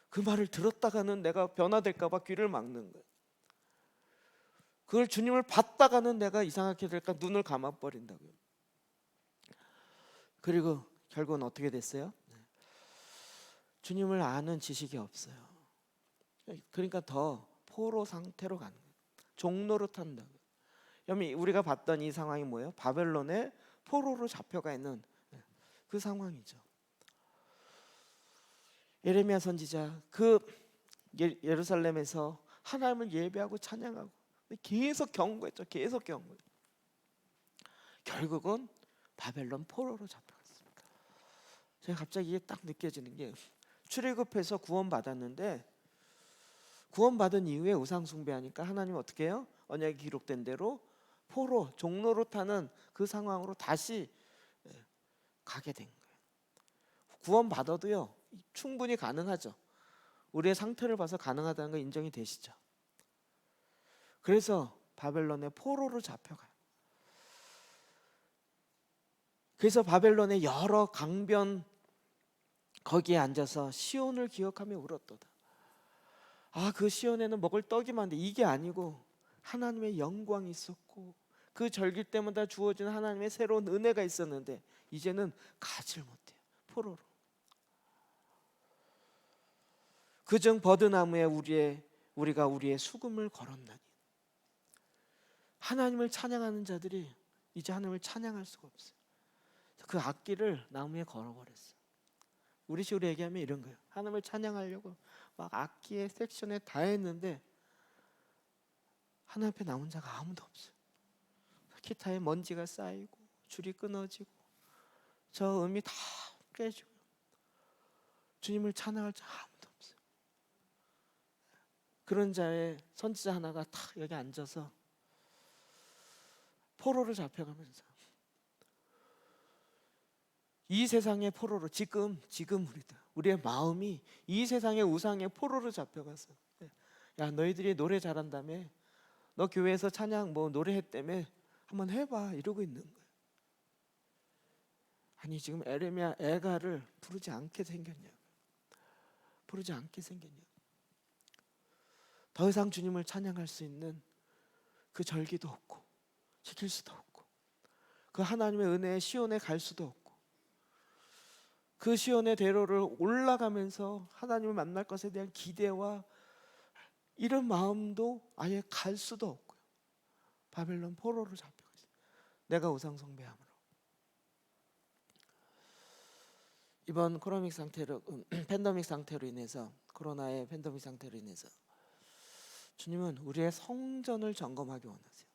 그 말을 들었다가는 내가 변화될까 봐 귀를 막는 거예요. 그걸 주님을 받다가는 내가 이상하게 될까 눈을 감아버린다고요. 그리고 결국은 어떻게 됐어요? 주님을 아는 지식이 없어요. 그러니까 더 포로 상태로 가는 거예요. 종로로 탄다고요. 여러분 우리가 봤던 이 상황이 뭐예요? 바벨론의 포로로 잡혀가 있는 그 상황이죠. 예레미야 선지자 그 예루살렘에서 하나님을 예배하고 찬양하고 계속 경고했죠. 계속 경고. 결국은 바벨론 포로로 잡혀갔습니다. 제가 갑자기 이게 딱 느껴지는 게 출애굽해서 구원받았는데 구원받은 이후에 우상숭배하니까 하나님 어떻게 해요? 언약이 기록된 대로 포로 종로로 타는 그 상황으로 다시 가게 된 거예요. 구원받아도요 충분히 가능하죠. 우리의 상태를 봐서 가능하다는 거 인정이 되시죠? 그래서 바벨론의 포로로 잡혀가요. 그래서 바벨론의 여러 강변 거기에 앉아서 시온을 기억하며 울었도다. 그 시온에는 먹을 떡이 많은데 이게 아니고 하나님의 영광이 있었고 그 절기 때마다 주어진 하나님의 새로운 은혜가 있었는데 이제는 가지를 못해요. 포로로. 그중 버드나무에 우리가 우리의 수금을 걸었나니. 하나님을 찬양하는 자들이 이제 하나님을 찬양할 수가 없어요. 그 악기를 나무에 걸어버렸어요. 우리 식으로 얘기하면 이런 거예요. 하나님을 찬양하려고 막 악기의 섹션에 다 했는데 하나님 앞에 남은 자가 아무도 없어요. 기타에 먼지가 쌓이고 줄이 끊어지고 저 음이 다 깨지고 주님을 찬양할 자 아무도 없어요. 그런 자의 선지자 하나가 탁 여기 앉아서 포로를 잡혀가면서 이 세상의 포로로 지금 우리의 마음이 이 세상의 우상의 포로로 잡혀가서 야 너희들이 노래 잘한다며 너 교회에서 찬양 노래했다며 한번 해봐 이러고 있는 거예요. 아니 지금 에레미야 애가를 부르지 않게 생겼냐고. 부르지 않게 생겼냐고. 더 이상 주님을 찬양할 수 있는 그 절기도 없고 지킬 수도 없고 그 하나님의 은혜의 시온에 갈 수도 없고 그 시온의 대로를 올라가면서 하나님을 만날 것에 대한 기대와 이런 마음도 아예 갈 수도 없고요. 바벨론 포로로 잡혀가 있어요. 내가 우상 숭배함으로. 이번 코로믹 상태로 팬데믹 상태로 인해서 코로나의 팬데믹 상태로 인해서 주님은 우리의 성전을 점검하기 원하세요.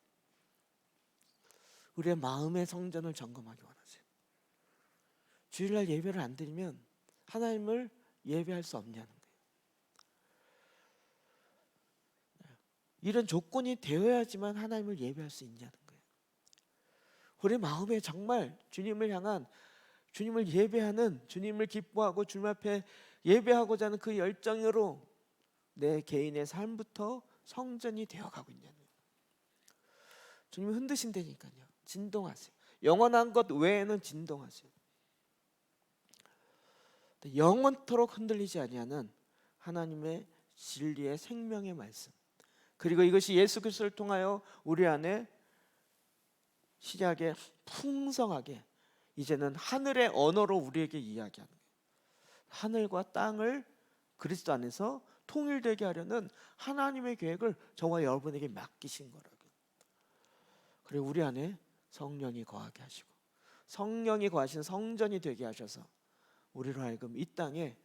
우리의 마음의 성전을 점검하기 원하세요. 주일날 예배를 안 드리면 하나님을 예배할 수 없냐는 거예요. 이런 조건이 되어야지만 하나님을 예배할 수 있냐는 거예요. 우리 마음에 정말 주님을 향한, 주님을 예배하는, 주님을 기뻐하고 주님 앞에 예배하고자 하는 그 열정으로 내 개인의 삶부터 성전이 되어가고 있냐는 거예요. 주님이 흔드신다니까요. 진동하세요. 영원한 것 외에는 진동하세요. 영원토록 흔들리지 아니하는 하나님의 진리의 생명의 말씀, 그리고 이것이 예수 그리스도를 통하여 우리 안에 시작에 풍성하게 이제는 하늘의 언어로 우리에게 이야기하는 거예요. 하늘과 땅을 그리스도 안에서 통일되게 하려는 하나님의 계획을 저와 여러분에게 맡기신 거라고요. 그리고 우리 안에 성령이 거하게 하시고 성령이 거하신 성전이 되게 하셔서 우리로 하여금 이 땅에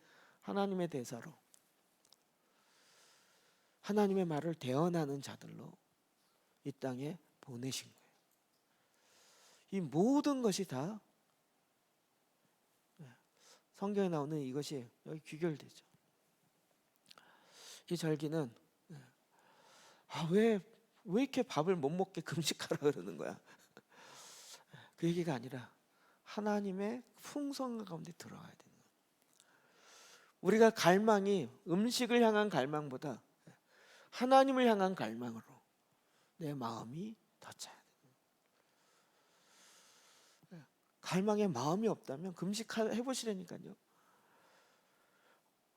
하나님의 대사로, 하나님의 말을 대언하는 자들로 이 땅에 보내신 거예요. 이 모든 것이 다 성경에 나오는 이것이 여기 귀결되죠. 이 절기는 왜 이렇게 밥을 못 먹게 금식하라 그러는 거야? 그 얘기가 아니라 하나님의 풍성 가운데 들어가야 되는 거예요. 우리가 갈망이 음식을 향한 갈망보다 하나님을 향한 갈망으로 내 마음이 더 차야 돼요. 갈망에 마음이 없다면 금식해 보시라니까요.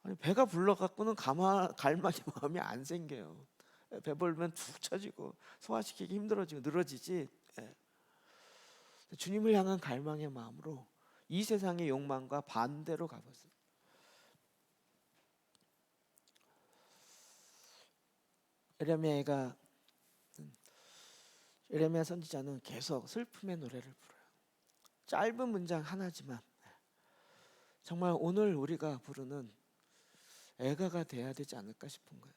아니, 배가 불러갖고는 갈망의 마음이 안 생겨요. 배불면 툭 처지고 소화시키기 힘들어지고 늘어지지. 주님을 향한 갈망의 마음으로 이 세상의 욕망과 반대로 가보세요. 에레미야 선지자는 계속 슬픔의 노래를 불어요. 짧은 문장 하나지만 정말 오늘 우리가 부르는 애가가 돼야 되지 않을까 싶은 거예요.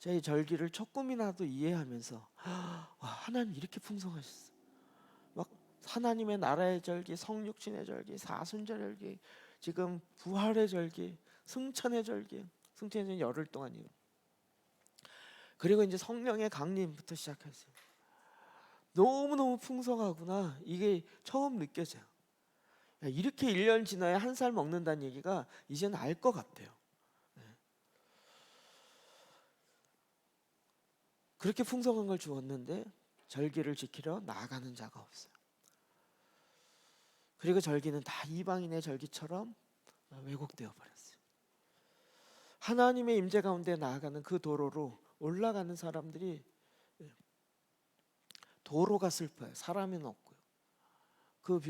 제 절기를 조금이라도 이해하면서 와, 하나님 이렇게 풍성하셨어. 막 하나님의 나라의 절기, 성육신의 절기, 사순절 절기, 지금 부활의 절기, 승천의 절기, 승천의 열흘 동안이요. 그리고 이제 성령의 강림부터 시작했어요. 너무너무 풍성하구나. 이게 처음 느껴져요. 이렇게 1년 지나야 한 살 먹는다는 얘기가 이제는 알 것 같아요. 그렇게 풍성한 걸 주었는데 절기를 지키려 나아가는 자가 없어요. 그리고 절기는 다 이방인의 절기처럼 왜곡되어 버렸어요. 하나님의 임재 가운데 나아가는 그 도로로 올라가는 사람들이 도로가 슬퍼요. 사람은 없고요. 그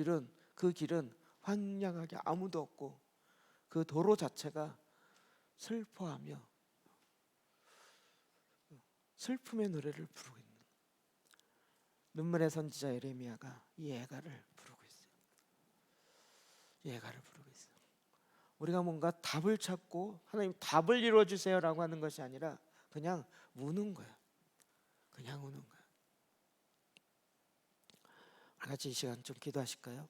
길은 황량하게 아무도 없고 그 도로 자체가 슬퍼하며 슬픔의 노래를 부르고 있는 눈물의 선지자 에레미야가 이 애가를 부르고 있어요. 이 애가를 부르고 있어요. 우리가 뭔가 답을 찾고 하나님 답을 이루어 주세요라고 하는 것이 아니라 그냥 우는 거야. 그냥 우는 거야. 같이 이 시간 좀 기도하실까요?